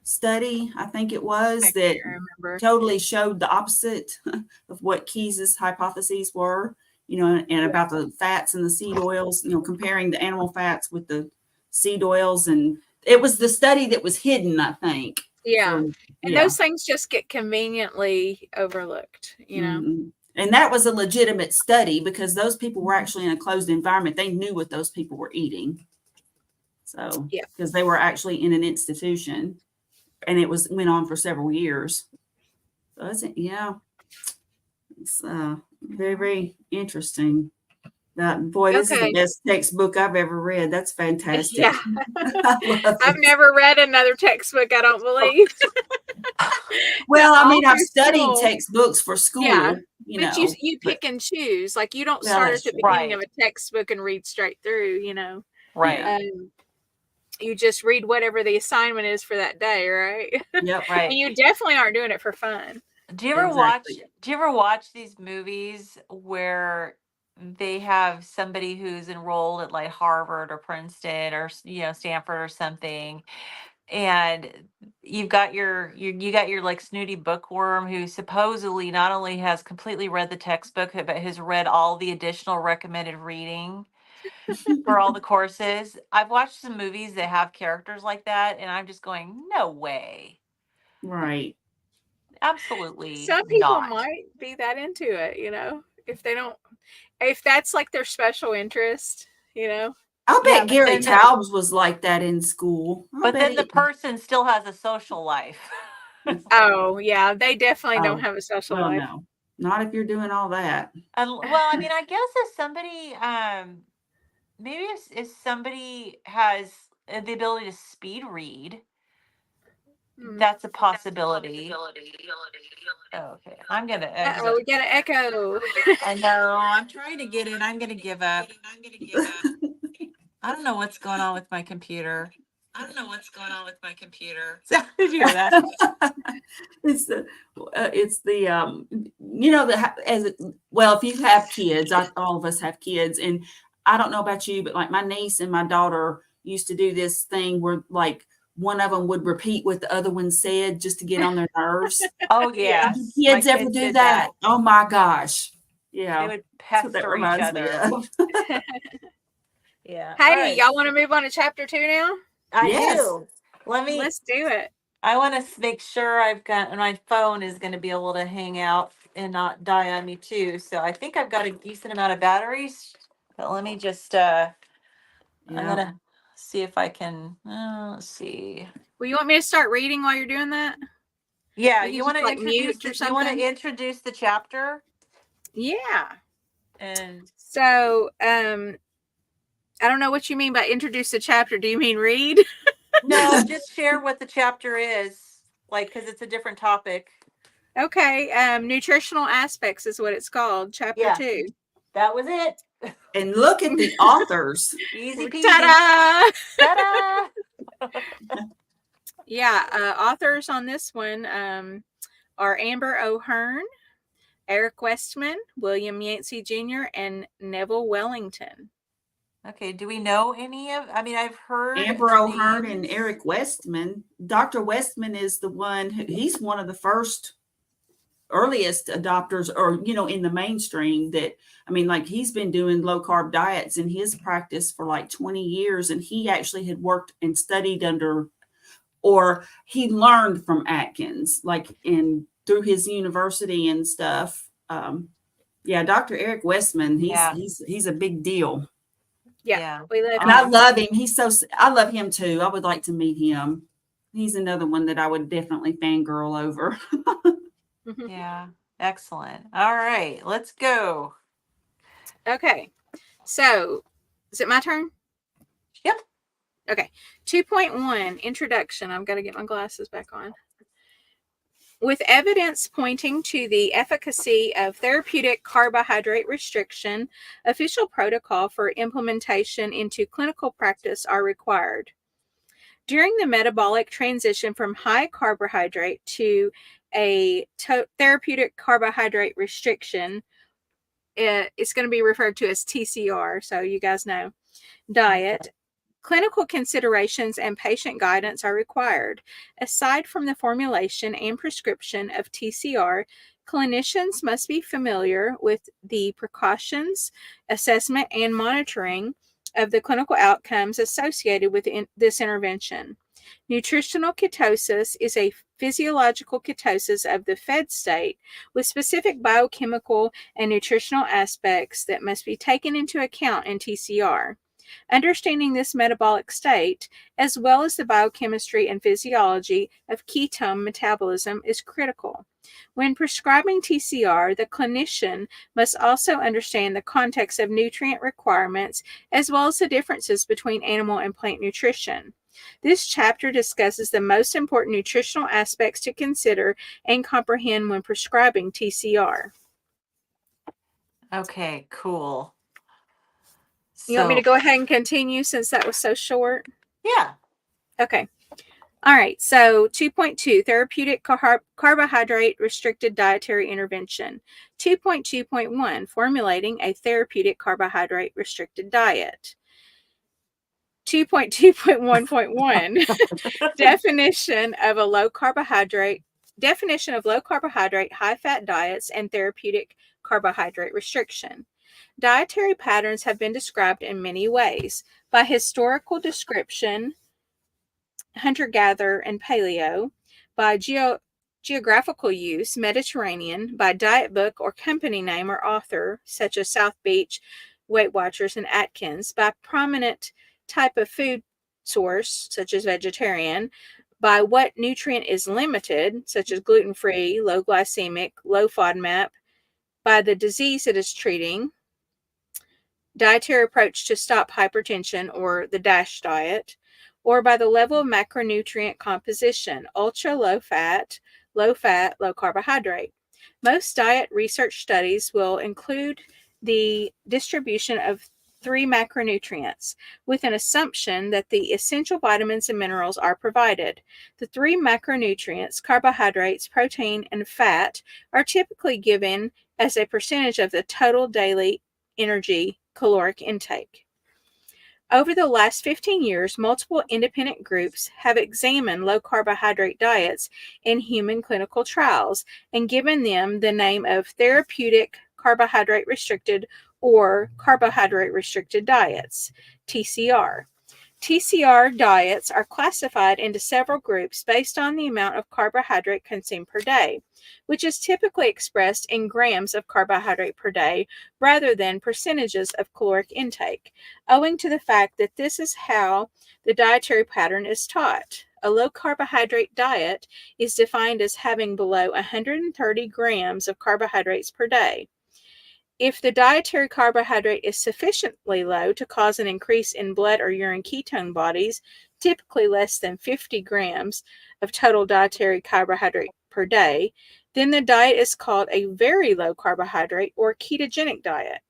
study, I think it was, that totally showed the opposite of what Keyes's hypotheses were. And about the fats and the seed oils, comparing the animal fats with the seed oils. And it was the study that was hidden, I think. Yeah. And those things just get conveniently overlooked, Mm-hmm. And that was a legitimate study because those people were actually in a closed environment. They knew what those people were eating. So, because they were actually in an institution and it went on for several years. So it's very, very interesting. This is the best textbook I've ever read. That's fantastic. Yeah. I've never read another textbook, I don't believe. Well, I mean, I've studied textbooks for school. Yeah. But you pick and choose. Like you don't start at the beginning of a textbook and read straight through, Right. You just read whatever the assignment is for that day, right? Yep, right. And you definitely aren't doing it for fun. Do you ever watch these movies where they have somebody who's enrolled at like Harvard or Princeton or Stanford or something, and you got your like snooty bookworm who supposedly not only has completely read the textbook but has read all the additional recommended reading for all the courses? I've watched some movies that have characters like that, and I'm just going, no way. Right. Absolutely. Some people might be that into it, if that's like their special interest, I'll bet Gary Taubes was like that in school. But then the person still has a social life. Oh, yeah. They definitely don't have a social life. No, not if you're doing all that. Well, I mean, I guess if somebody, maybe if somebody has the ability to speed read, that's a possibility. Oh, okay, I'm gonna exit. We got an echo. I know. I'm trying to get in. I'm gonna give up. I don't know what's going on with my computer. How did you hear that? It's the if you have kids, all of us have kids, and I don't know about you, but like my niece and my daughter used to do this thing where like one of them would repeat what the other one said just to get on their nerves. Oh yeah. Do kids ever do that? Oh my gosh. Yeah. They would pester each other. Yeah. Hey, y'all want to move on to chapter 2 now? I do. Let's do it. I want to make sure my phone is going to be able to hang out and not die on me too. So I think I've got a decent amount of batteries, but let me just I'm Yeah. gonna see if I can. Let's see. Well, you want me to start reading while you're doing that? Yeah, We can you want just, to like, introduce mute or you want something? to introduce the chapter Yeah. and So, I don't know what you mean by introduce the chapter. Do you mean read? no, just share what the chapter is, like, because it's a different topic. Okay. Nutritional aspects is what it's called. Chapter Yeah. 2. That was it. And look at the authors. Easy peasy. Ta-da! Ta-da! Yeah. Authors on this one are Amber O'Hearn, Eric Westman, William Yancey Jr., and Neville Wellington. Okay, do we know any of? I mean, I've heard Amber the O'Hearn and names. Eric Westman. Dr. Westman is the one he's one of the first earliest adopters, or in the mainstream, that like he's been doing low carb diets in his practice for like 20 years, and he actually had worked and studied under, or he learned from Atkins, like through his university and stuff. Dr. Eric Westman, he's a big deal. Yeah. We love And I love him. I love him too. I would like to meet him. He's another one that I would definitely fangirl over. Yeah, excellent. All right, let's go. Okay. So, is it my turn? Yep. Okay. 2.1 Introduction. I've got to get my glasses back on. With evidence pointing to the efficacy of therapeutic carbohydrate restriction, official protocol for implementation into clinical practice are required. During the metabolic transition from high carbohydrate to a therapeutic carbohydrate restriction, it's going to be referred to as TCR, so you guys know, diet, clinical considerations and patient guidance are required. Aside from the formulation and prescription of TCR, clinicians must be familiar with the precautions, assessment, and monitoring of the clinical outcomes associated with this intervention. Nutritional ketosis is a physiological ketosis of the fed state with specific biochemical and nutritional aspects that must be taken into account in TCR. Understanding this metabolic state, as well as the biochemistry and physiology of ketone metabolism, is critical. When prescribing TCR, the clinician must also understand the context of nutrient requirements, as well as the differences between animal and plant nutrition. This chapter discusses the most important nutritional aspects to consider and comprehend when prescribing TCR. Okay, cool. You want me to go ahead and continue since that was so short? Yeah. Okay. All right. So 2.2, Therapeutic Carbohydrate Restricted Dietary Intervention. 2.2.1, Formulating a Therapeutic Carbohydrate Restricted Diet. 2.2.1.1, Definition of low carbohydrate, high-fat diets, and therapeutic carbohydrate restriction. Dietary patterns have been described in many ways: by historical description, hunter-gatherer and paleo; by geographical use, Mediterranean; by diet book or company name or author, such as South Beach, Weight Watchers, and Atkins; by prominent type of food source, such as vegetarian; by what nutrient is limited, such as gluten-free, low glycemic, low FODMAP; by the disease it is treating, dietary approach to stop hypertension or the DASH diet; or by the level of macronutrient composition, ultra low fat, low carbohydrate. Most diet research studies will include the distribution of 3 macronutrients, with an assumption that the essential vitamins and minerals are provided. The 3 macronutrients, carbohydrates, protein, and fat, are typically given as a percentage of the total daily energy caloric intake. Over the last 15 years, multiple independent groups have examined low carbohydrate diets in human clinical trials and given them the name of therapeutic carbohydrate restricted or carbohydrate restricted diets, TCR. TCR diets are classified into several groups based on the amount of carbohydrate consumed per day, which is typically expressed in grams of carbohydrate per day rather than percentages of caloric intake, owing to the fact that this is how the dietary pattern is taught. A low carbohydrate diet is defined as having below 130 grams of carbohydrates per day. If the dietary carbohydrate is sufficiently low to cause an increase in blood or urine ketone bodies, typically less than 50 grams of total dietary carbohydrate per day, then the diet is called a very low carbohydrate or ketogenic diet.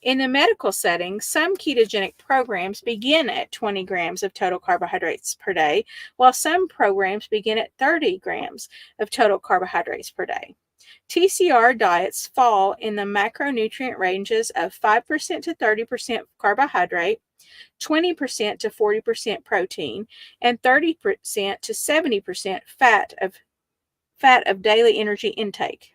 In the medical setting, some ketogenic programs begin at 20 grams of total carbohydrates per day, while some programs begin at 30 grams of total carbohydrates per day. TCR diets fall in the macronutrient ranges of 5% to 30% carbohydrate, 20% to 40% protein, and 30% to 70% fat of daily energy intake.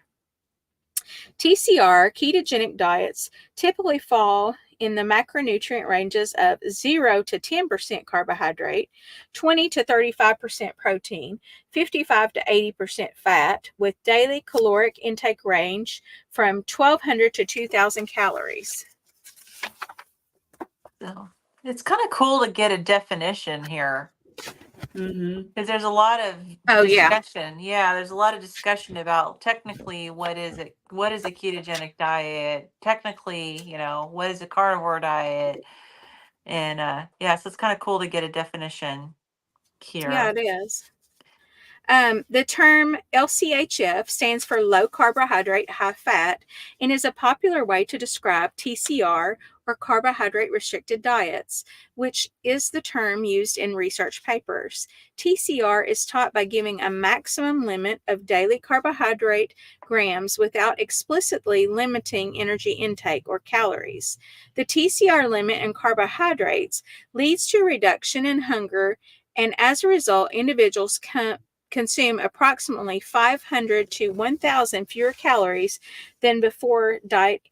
TCR ketogenic diets typically fall in the macronutrient ranges of 0 to 10% carbohydrate, 20 to 35% protein, 55 to 80% fat, with daily caloric intake range from 1,200 to 2,000 calories. So it's kind of cool to get a definition here. Because there's a lot of discussion. Yeah, there's a lot of discussion about technically what is a ketogenic diet, technically, what is a carnivore diet, and so it's kind of cool to get a definition here. Yeah, it is. The term LCHF stands for low carbohydrate, high fat, and is a popular way to describe TCR or carbohydrate restricted diets, which is the term used in research papers. TCR is taught by giving a maximum limit of daily carbohydrate grams without explicitly limiting energy intake or calories. The TCR limit in carbohydrates leads to a reduction in hunger, and as a result, individuals consume approximately 500 to 1,000 fewer calories than before diet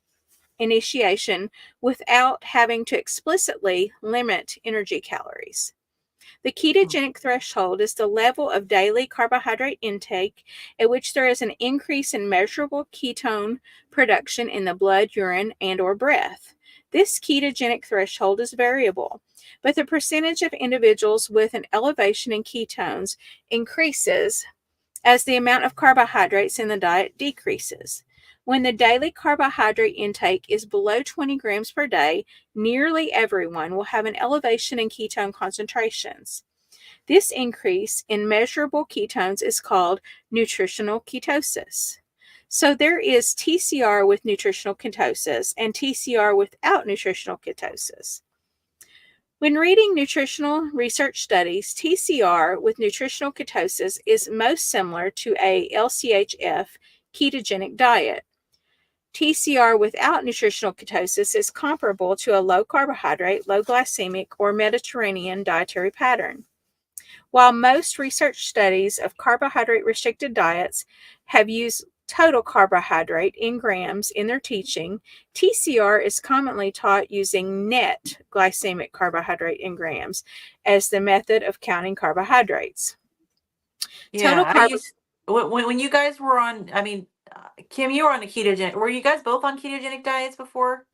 initiation without having to explicitly limit energy calories. The ketogenic threshold is the level of daily carbohydrate intake at which there is an increase in measurable ketone production in the blood, urine, and/or breath. This ketogenic threshold is variable, but the percentage of individuals with an elevation in ketones increases as the amount of carbohydrates in the diet decreases. When the daily carbohydrate intake is below 20 grams per day, nearly everyone will have an elevation in ketone concentrations. This increase in measurable ketones is called nutritional ketosis. So there is TCR with nutritional ketosis and TCR without nutritional ketosis. When reading nutritional research studies, TCR with nutritional ketosis is most similar to a LCHF ketogenic diet. TCR without nutritional ketosis is comparable to a low carbohydrate, low glycemic, or Mediterranean dietary pattern. While most research studies of carbohydrate restricted diets have used total carbohydrate in grams in their teaching, TCR is commonly taught using net glycemic carbohydrate in grams as the method of counting carbohydrates. Yeah, when you guys were on, Kim, you were on a ketogenic. Were you guys both on ketogenic diets before?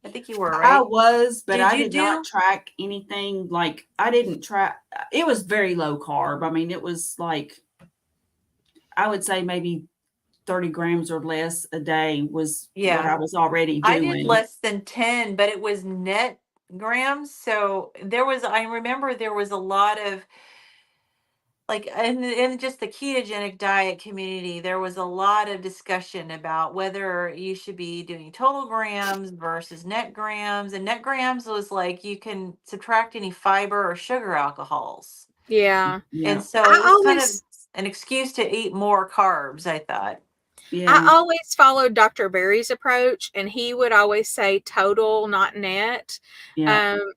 I think you were, right? I was, but I did not track anything. Like, I didn't track. It was very low carb. I mean, it was like, I would say maybe 30 grams or less a day was what I was already doing. I did less than 10, but it was net grams. So I remember there was a lot of, like, in just the ketogenic diet community, there was a lot of discussion about whether you should be doing total grams versus net grams. And net grams was like you can subtract any fiber or sugar alcohols. Yeah. And so it was kind of an excuse to eat more carbs, I thought. Yeah. I always followed Dr. Berry's approach, and he would always say total, not net,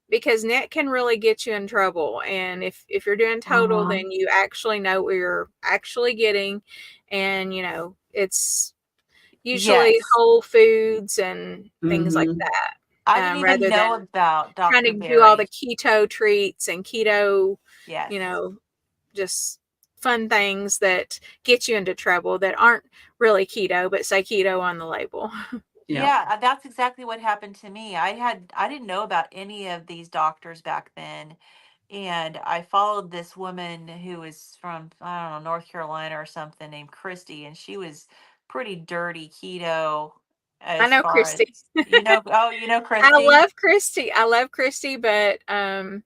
because net can really get you in trouble. And if you're doing total, then you actually know what you're actually getting, and it's usually whole foods and things like that. I didn't even rather know than about trying Dr. to do all the Berry. keto treats and keto, Yes. just fun things that get you into trouble that aren't really keto, but say keto on the label. Yeah, that's exactly what happened to me. I didn't know about any of these doctors back then. And I followed this woman who was from, I don't know, North Carolina or something, named Christy, and she was pretty dirty keto I as know far as, Christy. oh, I Christy? love Christy. I love Christy, but I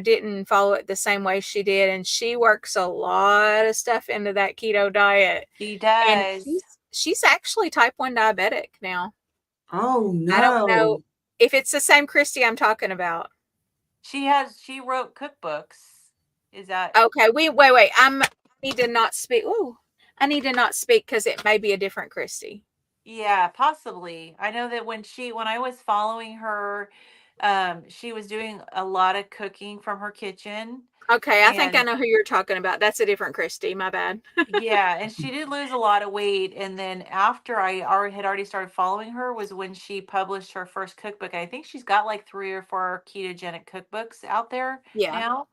didn't follow it the same way she did, and she works a lot of stuff into that keto diet. She And does. she's actually type 1 diabetic now. Oh I don't know no. if it's the same Christy I'm talking about. She wrote cookbooks. Is that, Okay, wait. I need to not speak. Ooh, I need to not speak because it may be a different Christy. yeah, possibly. I know that when I was following her, she was doing a lot of cooking from her kitchen. Okay, I think I And know who you're talking about. That's a different Christy. My bad. yeah, and she did lose a lot of weight. And then after had already started following her was when she published her first cookbook. I think she's got like 3 or 4 ketogenic cookbooks out there Yeah, now.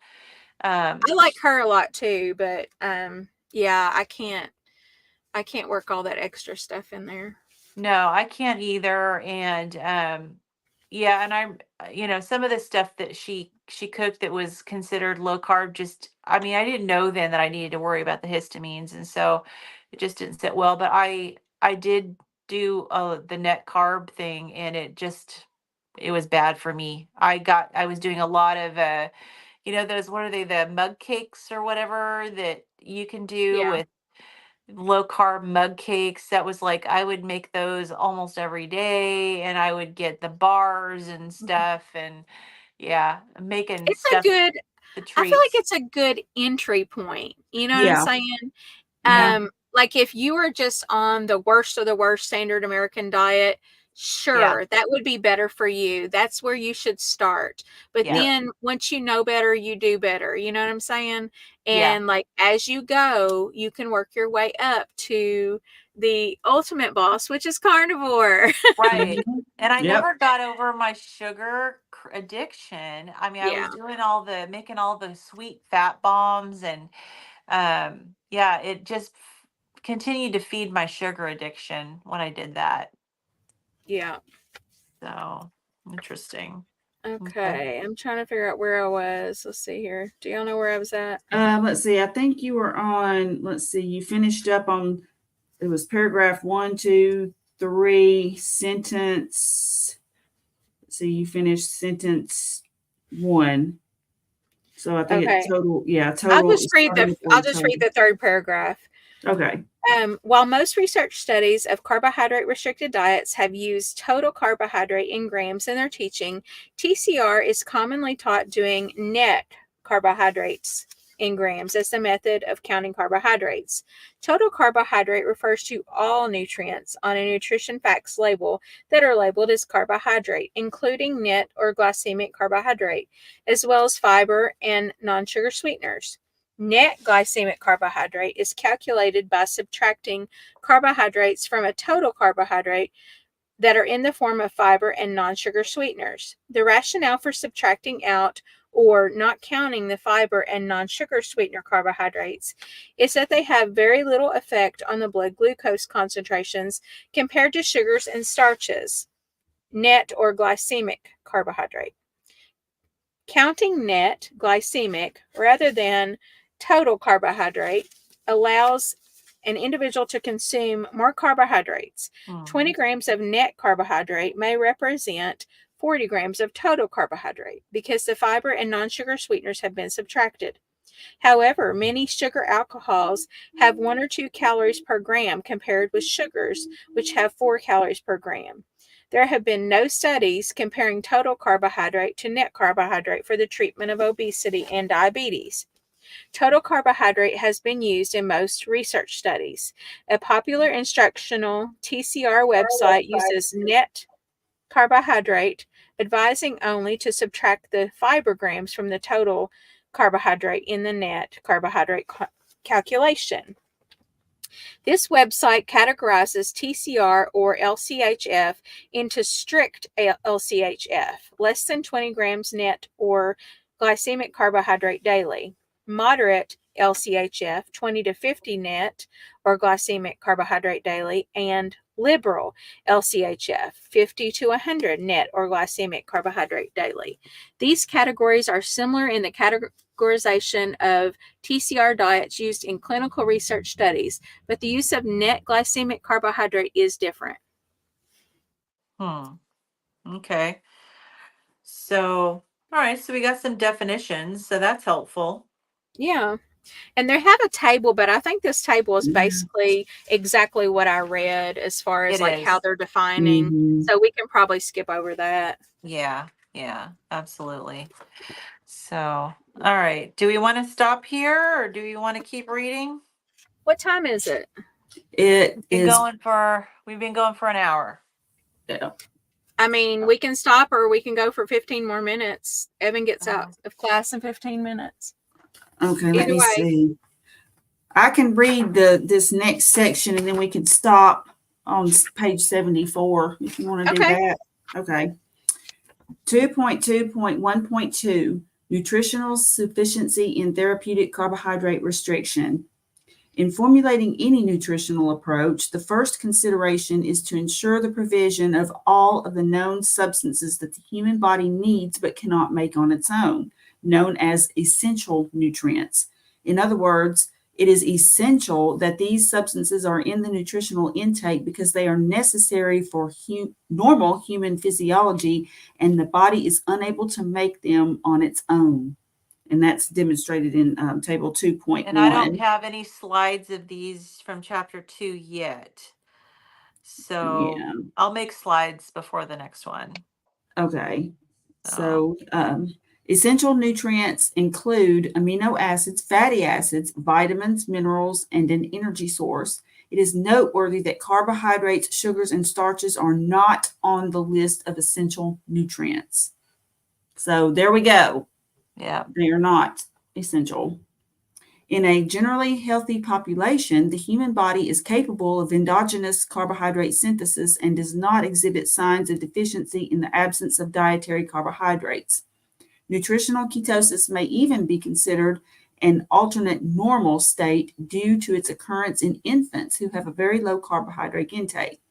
I like her a lot too, but yeah, I can't work all that extra stuff in there. No, I can't either. And yeah, and some of the stuff that she cooked that was considered low carb, just I mean, I didn't know then that I needed to worry about the histamines, and so it just didn't sit well. But I did do the net carb thing, and it was bad for me. I was doing a lot of those, what are they, the mug cakes or whatever that you can do Yeah, with low carb mug cakes. That was like I would make those almost every day, and I would get the bars and stuff, and yeah, making it's a stuff, good. the I feel like treats. it's a good entry point. You know what I'm Yeah. saying? Yeah. Like if you were just on the worst of the worst standard American diet, Yeah, sure, that would be better for you. That's where you should start. But yeah, Yeah. then once you know better, you do better. You know what I'm saying? yeah, And like as you go, you can work your way up to the ultimate boss, which is carnivore. right. Mhm. And I Yep. never got over my sugar addiction. I mean, I was Yeah. doing making all the sweet fat bombs, and yeah, it just continued to feed my sugar addiction when I did that. Yeah. So interesting. Okay. Okay. I'm trying to figure out where I was. Let's see here. Do y'all know where I was at? Let's see. I think you were on, let's see, you finished up on, it was paragraph 1, 2, 3, sentence. Let's see, you finished sentence 1. So I think it's Okay. total, yeah, total is starting with I'll word just read total. the third paragraph. Okay. While most research studies of carbohydrate restricted diets have used total carbohydrate in grams in their teaching, TCR is commonly taught doing net carbohydrates in grams as the method of counting carbohydrates. Total carbohydrate refers to all nutrients on a nutrition facts label that are labeled as carbohydrate, including net or glycemic carbohydrate, as well as fiber and non-sugar sweeteners. Net glycemic carbohydrate is calculated by subtracting carbohydrates from a total carbohydrate that are in the form of fiber and non-sugar sweeteners. The rationale for subtracting out or not counting the fiber and non-sugar sweetener carbohydrates is that they have very little effect on the blood glucose concentrations compared to sugars and starches, net or glycemic carbohydrate. Counting net glycemic rather than total carbohydrate allows an individual to consume more carbohydrates. 20 grams of net carbohydrate may represent 40 grams of total carbohydrate because the fiber and non-sugar sweeteners have been subtracted. However, many sugar alcohols have 1 or 2 calories per gram compared with sugars, which have 4 calories per gram. There have been no studies comparing total carbohydrate to net carbohydrate for the treatment of obesity and diabetes. Total carbohydrate has been used in most research studies. A popular instructional TCR website uses net carbohydrate, advising only to subtract the fiber grams from the total carbohydrate in the net carbohydrate calculation. This website categorizes TCR or LCHF into strict LCHF, less than 20 grams net or glycemic carbohydrate daily, moderate LCHF, 20 to 50 net or glycemic carbohydrate daily, and liberal LCHF, 50 to 100 net or glycemic carbohydrate daily. These categories are similar in the categorization of TCR diets used in clinical research studies, but the use of net glycemic carbohydrate is different. Okay. So, all right. So we got some definitions. So that's helpful. Yeah. And they have a table, but I think this table is basically exactly what I read as far as It like how is. they're defining. Mhm. So we can probably skip over that. Yeah. Yeah. Absolutely. So, all right. Do we want to stop here or do we want to keep reading? What time is it? It We've is. been going for an hour. Yeah. I mean, we can stop or we can go for 15 more minutes. Evan gets out of class in 15 minutes. Okay, let Either me way. see. I can read this next section and then we can stop on page 74 if you want to do Okay. that. Okay. 2.2.1.2 Nutritional Sufficiency in Therapeutic Carbohydrate Restriction. In formulating any nutritional approach, the first consideration is to ensure the provision of all of the known substances that the human body needs but cannot make on its own, known as essential nutrients. In other words, it is essential that these substances are in the nutritional intake because they are necessary for normal human physiology, and the body is unable to make them on its own. And that's demonstrated in table 2.1. And I don't have any slides of these from chapter 2 yet. So Yeah. I'll make slides before the next one. Okay. So essential nutrients include amino acids, fatty acids, vitamins, minerals, and an energy source. It is noteworthy that carbohydrates, sugars, and starches are not on the list of essential nutrients. So there we go. Yeah. They are not essential. In a generally healthy population, the human body is capable of endogenous carbohydrate synthesis and does not exhibit signs of deficiency in the absence of dietary carbohydrates. Nutritional ketosis may even be considered an alternate normal state due to its occurrence in infants who have a very low carbohydrate intake.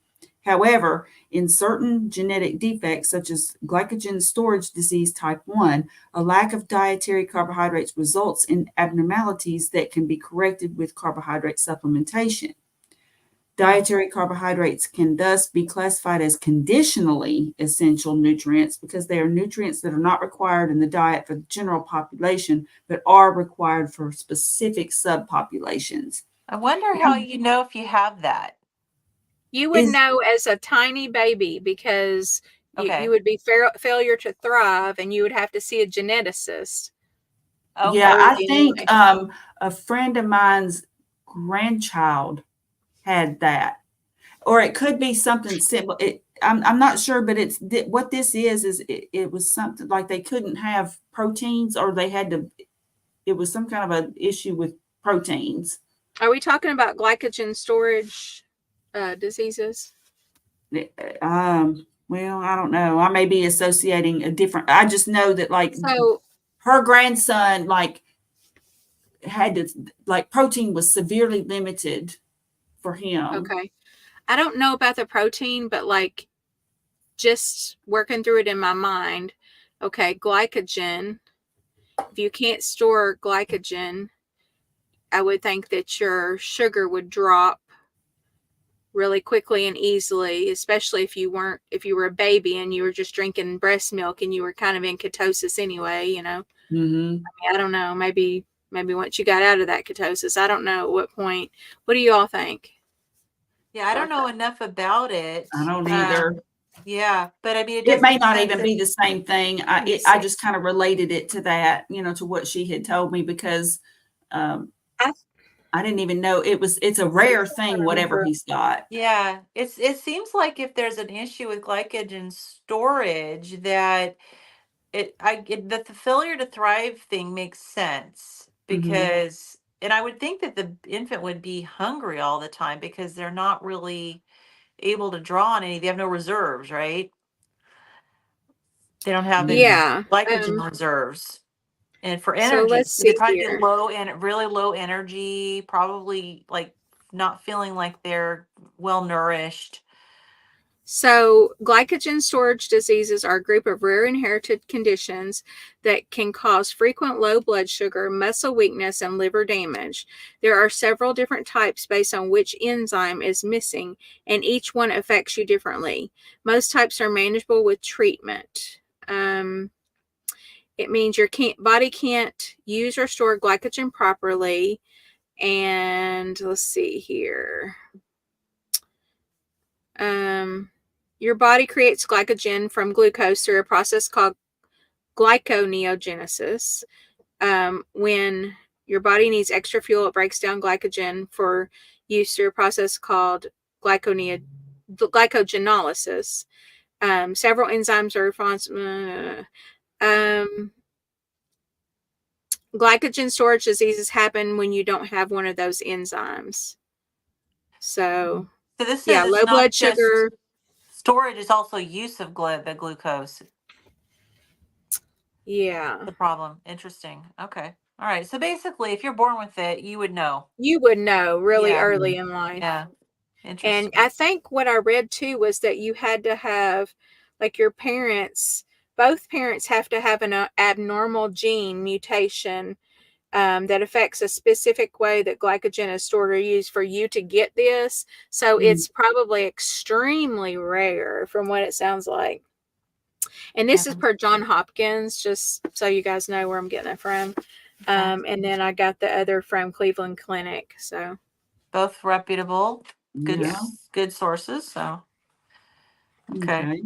However, in certain genetic defects, such as glycogen storage disease type 1, a lack of dietary carbohydrates results in abnormalities that can be corrected with carbohydrate supplementation. Dietary carbohydrates can thus be classified as conditionally essential nutrients because they are nutrients that are not required in the diet for the general population, but are required for specific subpopulations. I wonder how you know if you have that. You would know as a tiny baby because you would be failure to thrive and you would have to see a geneticist. Okay. Yeah, I think a friend of mine's grandchild had that, or it could be something simple. I'm not sure, but it's what this is it was something like they couldn't have proteins, or they had to. It was some kind of an issue with proteins. Are we talking about glycogen storage diseases? Well, I don't know. I may be associating a different. I just know that So her grandson had to protein was severely limited for him. Okay. I don't know about the protein, but just working through it in my mind. Okay, glycogen. If you can't store glycogen, I would think that your sugar would drop really quickly and easily, especially if you were a baby and you were just drinking breast milk and you were kind of in ketosis anyway, Mm-hmm. I mean, I don't know, maybe once you got out of that ketosis, I don't know at what point. What do you all think? Yeah, I don't know enough about it. I don't either. Yeah, but I mean, it may not even be the same thing. I just kind of related it to that, to what she had told me, because I didn't even know it's a rare thing, whatever he's got. Yeah, it seems like if there's an issue with glycogen storage, that that the failure to thrive thing makes sense, because And I would think that the infant would be hungry all the time because they're not really able to draw on any. They have no reserves, right? They don't have any Yeah. glycogen reserves. And for So energy, let's so they see probably be here. low and really low energy, probably like not feeling like they're well nourished. So, glycogen storage diseases are a group of rare inherited conditions that can cause frequent low blood sugar, muscle weakness, and liver damage. There are several different types based on which enzyme is missing, and each one affects you differently. Most types are manageable with treatment. It means your body can't use or store glycogen properly. And let's see here. Your body creates glycogen from glucose through a process called glyconeogenesis. When your body needs extra fuel, it breaks down glycogen for use through a process called glycogenolysis. Several enzymes are responsible. Glycogen storage diseases happen when you don't have one of those enzymes. So this yeah, says it's low not blood just sugar. storage, is also use of the glucose. Yeah. The problem. Interesting. Okay. All right. So basically, if you're born with it, you would know. You would know really Yeah. early in life. Yeah. Interesting. And I think what I read too was that you had to have, like, your parents, both parents have to have an abnormal gene mutation that affects a specific way that glycogen is stored or used for you to get this. So it's probably extremely rare from what it sounds like. And this is per John Hopkins, just so you guys know where I'm getting it from. And then I got the other from Cleveland Clinic. So both reputable, good, Yeah. good sources. So okay.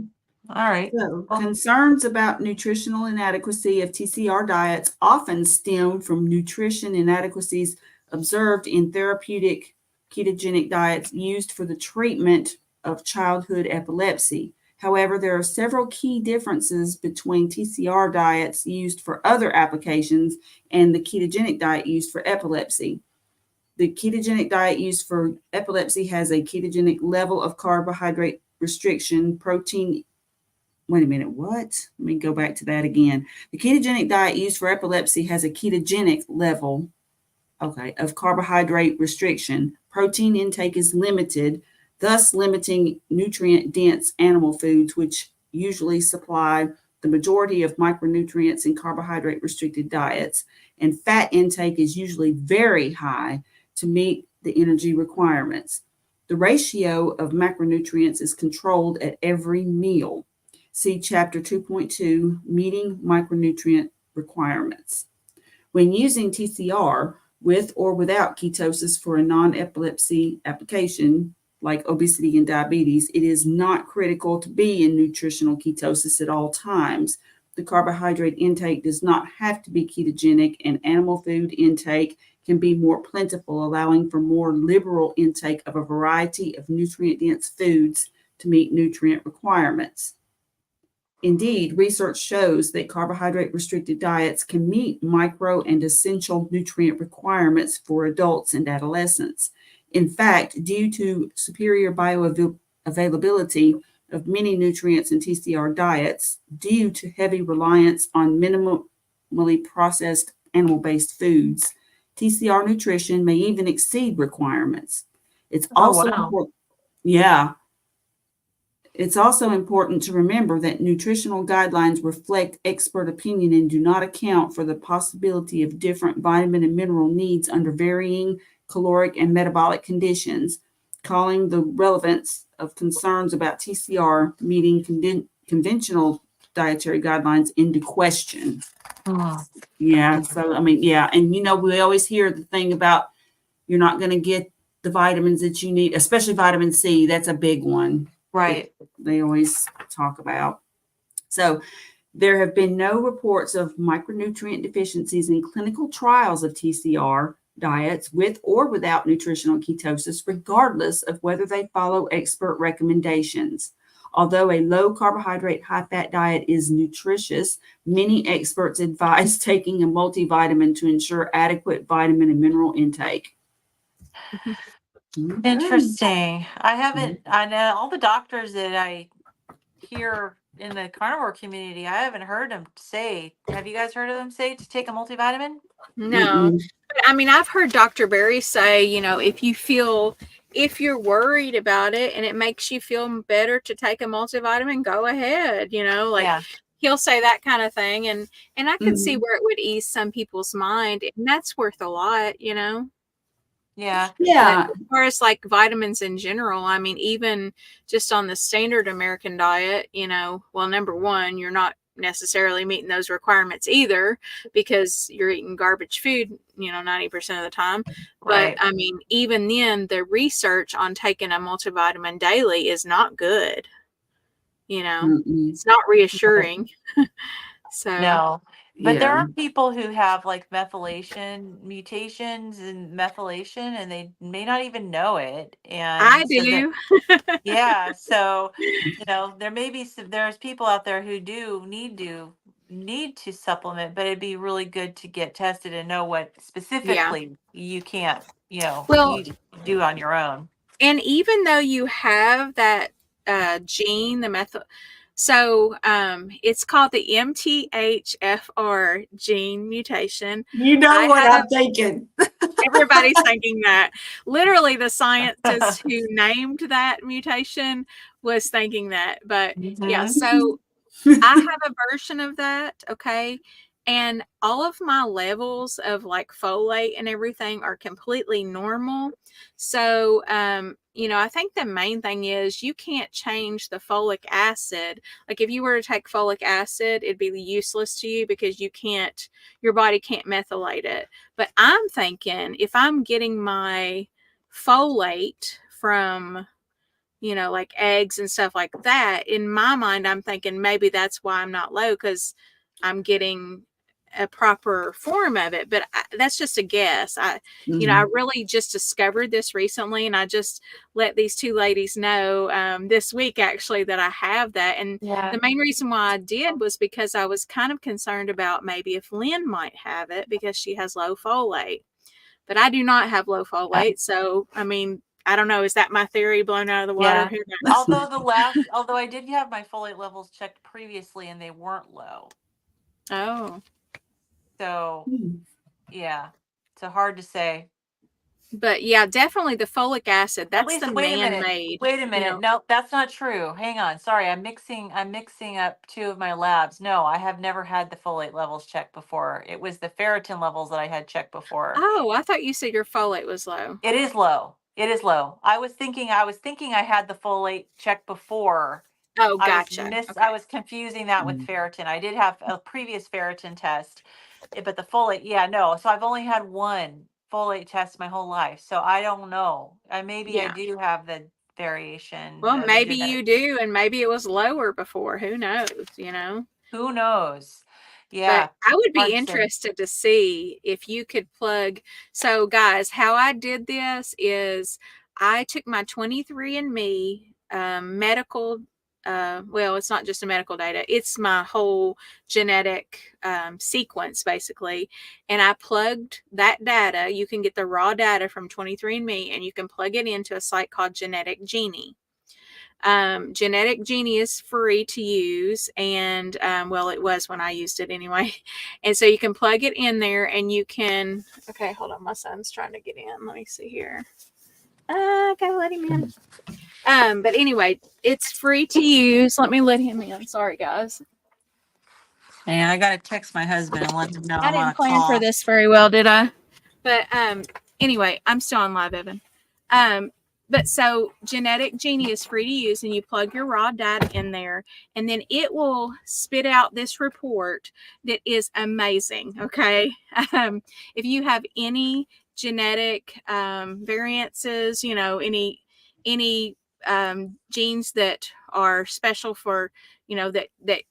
All right. So, concerns about nutritional inadequacy of TCR diets often stem from nutrition inadequacies observed in therapeutic ketogenic diets used for the treatment of childhood epilepsy. However, there are several key differences between TCR diets used for other applications and the ketogenic diet used for epilepsy. The ketogenic diet used for epilepsy has a ketogenic level of carbohydrate restriction, protein. Wait a minute, what? Let me go back to that again. The ketogenic diet used for epilepsy has a ketogenic level, of carbohydrate restriction. Protein intake is limited, thus limiting nutrient-dense animal foods, which usually supply the majority of micronutrients in carbohydrate-restricted diets. And fat intake is usually very high to meet the energy requirements. The ratio of macronutrients is controlled at every meal. See Chapter 2.2, Meeting Micronutrient Requirements. When using TCR with or without ketosis for a non-epilepsy application, like obesity and diabetes, it is not critical to be in nutritional ketosis at all times. The carbohydrate intake does not have to be ketogenic, and animal food intake can be more plentiful, allowing for more liberal intake of a variety of nutrient-dense foods to meet nutrient requirements. Indeed, research shows that carbohydrate-restricted diets can meet micro and essential nutrient requirements for adults and adolescents. In fact, due to superior bioavailability of many nutrients in TCR diets, due to heavy reliance on minimally processed animal-based foods, TCR nutrition may even exceed requirements. It's also important. Yeah. It's also important to remember that nutritional guidelines reflect expert opinion and do not account for the possibility of different vitamin and mineral needs under varying caloric and metabolic conditions, calling the relevance of concerns about TCR meeting conventional dietary guidelines into question. Yeah, so and we always hear the thing about you're not going to get the vitamins that you need, especially vitamin C. That's a big one. Right. They always talk about. So there have been no reports of micronutrient deficiencies in clinical trials of TCR diets with or without nutritional ketosis, regardless of whether they follow expert recommendations. Although a low carbohydrate, high fat diet is nutritious, many experts advise taking a multivitamin to ensure adequate vitamin and mineral intake. Okay. Interesting. I know all the doctors that I hear in the carnivore community, I haven't heard them say, have you guys heard of them say to take a multivitamin? No. But I mean, I've heard Dr. Berry say, if you're worried about it and it makes you feel better to take a multivitamin, go ahead, Yeah. he'll say that kind of thing. And I can see Mhm. where it would ease some people's mind, and that's worth a lot, Yeah. Yeah. But as far as like vitamins in general, I mean, even just on the standard American diet, well, number one, you're not necessarily meeting those requirements either, because you're eating garbage food, 90% of the time. Right. But I mean, even then, the research on taking a multivitamin daily is not good. Mm-mm. It's not reassuring. So No. But there Yeah. are people who have like methylation mutations and methylation, and they may not even know it. I And so that, do. yeah. So, there may be there's people out there who do need to supplement, but it'd be really good to get tested and know what Yeah. specifically you can't, Well, you do on your own. and even though you have that gene, so it's called the MTHFR gene mutation. You know I what have I'm thinking. Everybody's thinking that. Literally, the scientist who named that mutation was thinking that. But yeah, Mhm. so I have a version of that, okay? And all of my levels of like folate and everything are completely normal. So, I think the main thing is you can't change the folic acid. Like if you were to take folic acid, it'd be useless to you because your body can't methylate it. But I'm thinking if I'm getting my folate from like eggs and stuff like that, in my mind, I'm thinking maybe that's why I'm not low, because I'm getting a proper form of it. But that's just a guess. I really just discovered this recently, and I just let these two ladies know this week actually that I have that. And Yeah. the main reason why I did was because I was kind of concerned about maybe if Lynn might have it because she has low folate. But I do not have low folate. So, I mean, I don't know. Is that my theory blown out of the water? Yeah. Who knows? Although I did have my folate levels checked previously and they weren't low. Oh, So, yeah. So hard to say. but yeah, definitely the folic acid. At That's the least wait a minute. man-made, Wait a minute. No, that's not true. Hang on. Sorry, I'm mixing up two of my labs. No, I have never had the folate levels checked before. It was the ferritin levels that I had checked before. Oh, I thought you said your folate was low. It is low. It is low. I was thinking I had the folate checked before. Oh, gotcha. I Okay. was confusing that with ferritin. I did have a previous ferritin test, but the folate, yeah, no. So I've only had one folate test my whole life. So I don't know. Maybe I Yeah. do have the variation, Well, the maybe genetic. you do, and maybe it was lower before. Who knows, Who knows? But Yeah, I would be hard to say. interested to see if you could plug. So, guys, how I did this is I took my 23andMe medical. Well, it's not just a medical data; it's my whole genetic sequence, basically. And I plugged that data. You can get the raw data from 23andMe, and you can plug it into a site called Genetic Genie. Genetic Genie is free to use, and well, it was when I used it anyway. And so you can plug it in there, and you can. Okay, hold on, my son's trying to get in. Let me see here. I gotta let him in. But anyway, it's free to use. Let me let him in. Sorry, guys. And I got to text my husband and let him know I I'm on a didn't plan for call. this very well, did I? But anyway, I'm still on live, Evan. But so Genetic Genie is free to use, and you plug your raw data in there, and then it will spit out this report that is amazing. Okay. If you have any genetic variances, any genes that are special for, that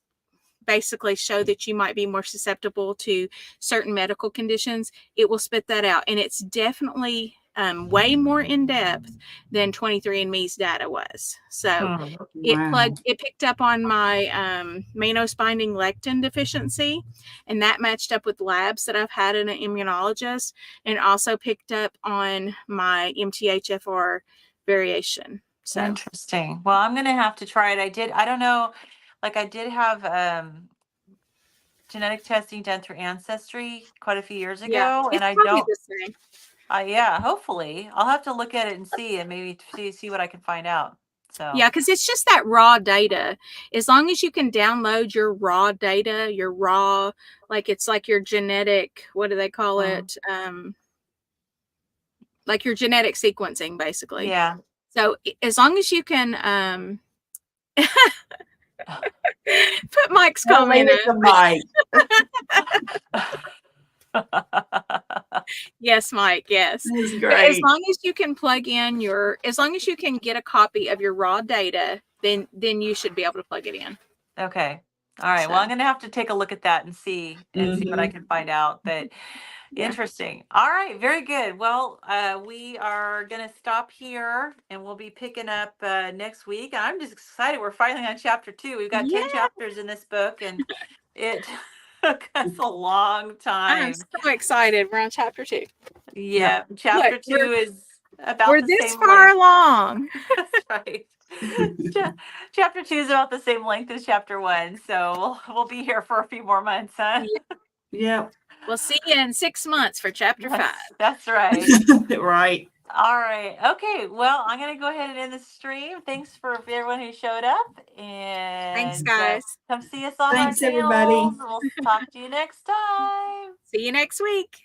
basically show that you might be more susceptible to certain medical conditions, it will spit that out. And it's definitely way more in depth than 23andMe's data was. So it picked up on my mannose binding lectin deficiency, and that matched up with labs that I've had in an immunologist, and also picked up on my MTHFR variation. So Interesting. Well, I'm gonna have to try it. I don't know, like I did have genetic testing done through Ancestry quite a few years ago, it's and I probably don't. the same. Yeah, hopefully I'll have to look at it and see, and maybe see what I can find out. So Yeah, because it's just that raw data. As long as you can download your raw data, your raw, like it's like your genetic, what do they call it? Like your genetic sequencing, basically. yeah. So as long as you can put Mike's comment in. Mike. Yes, Mike. Yes. That's But great. as long as you can plug in as long as you can get a copy of your raw data, then you should be able to plug it in. Okay. All right. Well, So. I'm gonna have to take a look at that and see what I can find out. But interesting. All right. Very good. Well, we are gonna stop here, and we'll be picking up next week. And I'm just excited. We're finally on chapter 2. We've got 10 chapters in this book, and it took us a long time. I'm so excited. We're on chapter 2. Yeah. Chapter Look, 2 is about we're the this same far length. along. That's right. Chapter 2 is about the same length as chapter 1, so we'll be here for a few more months, huh? Yep. We'll see you in 6 months for chapter 5. That's right. Right. All right. Okay. Well, I'm going to go ahead and end the stream. Thanks for everyone who showed up, and Thanks, guys. come see us on Thanks, our everybody. channels. We'll talk to you next time. See you next week.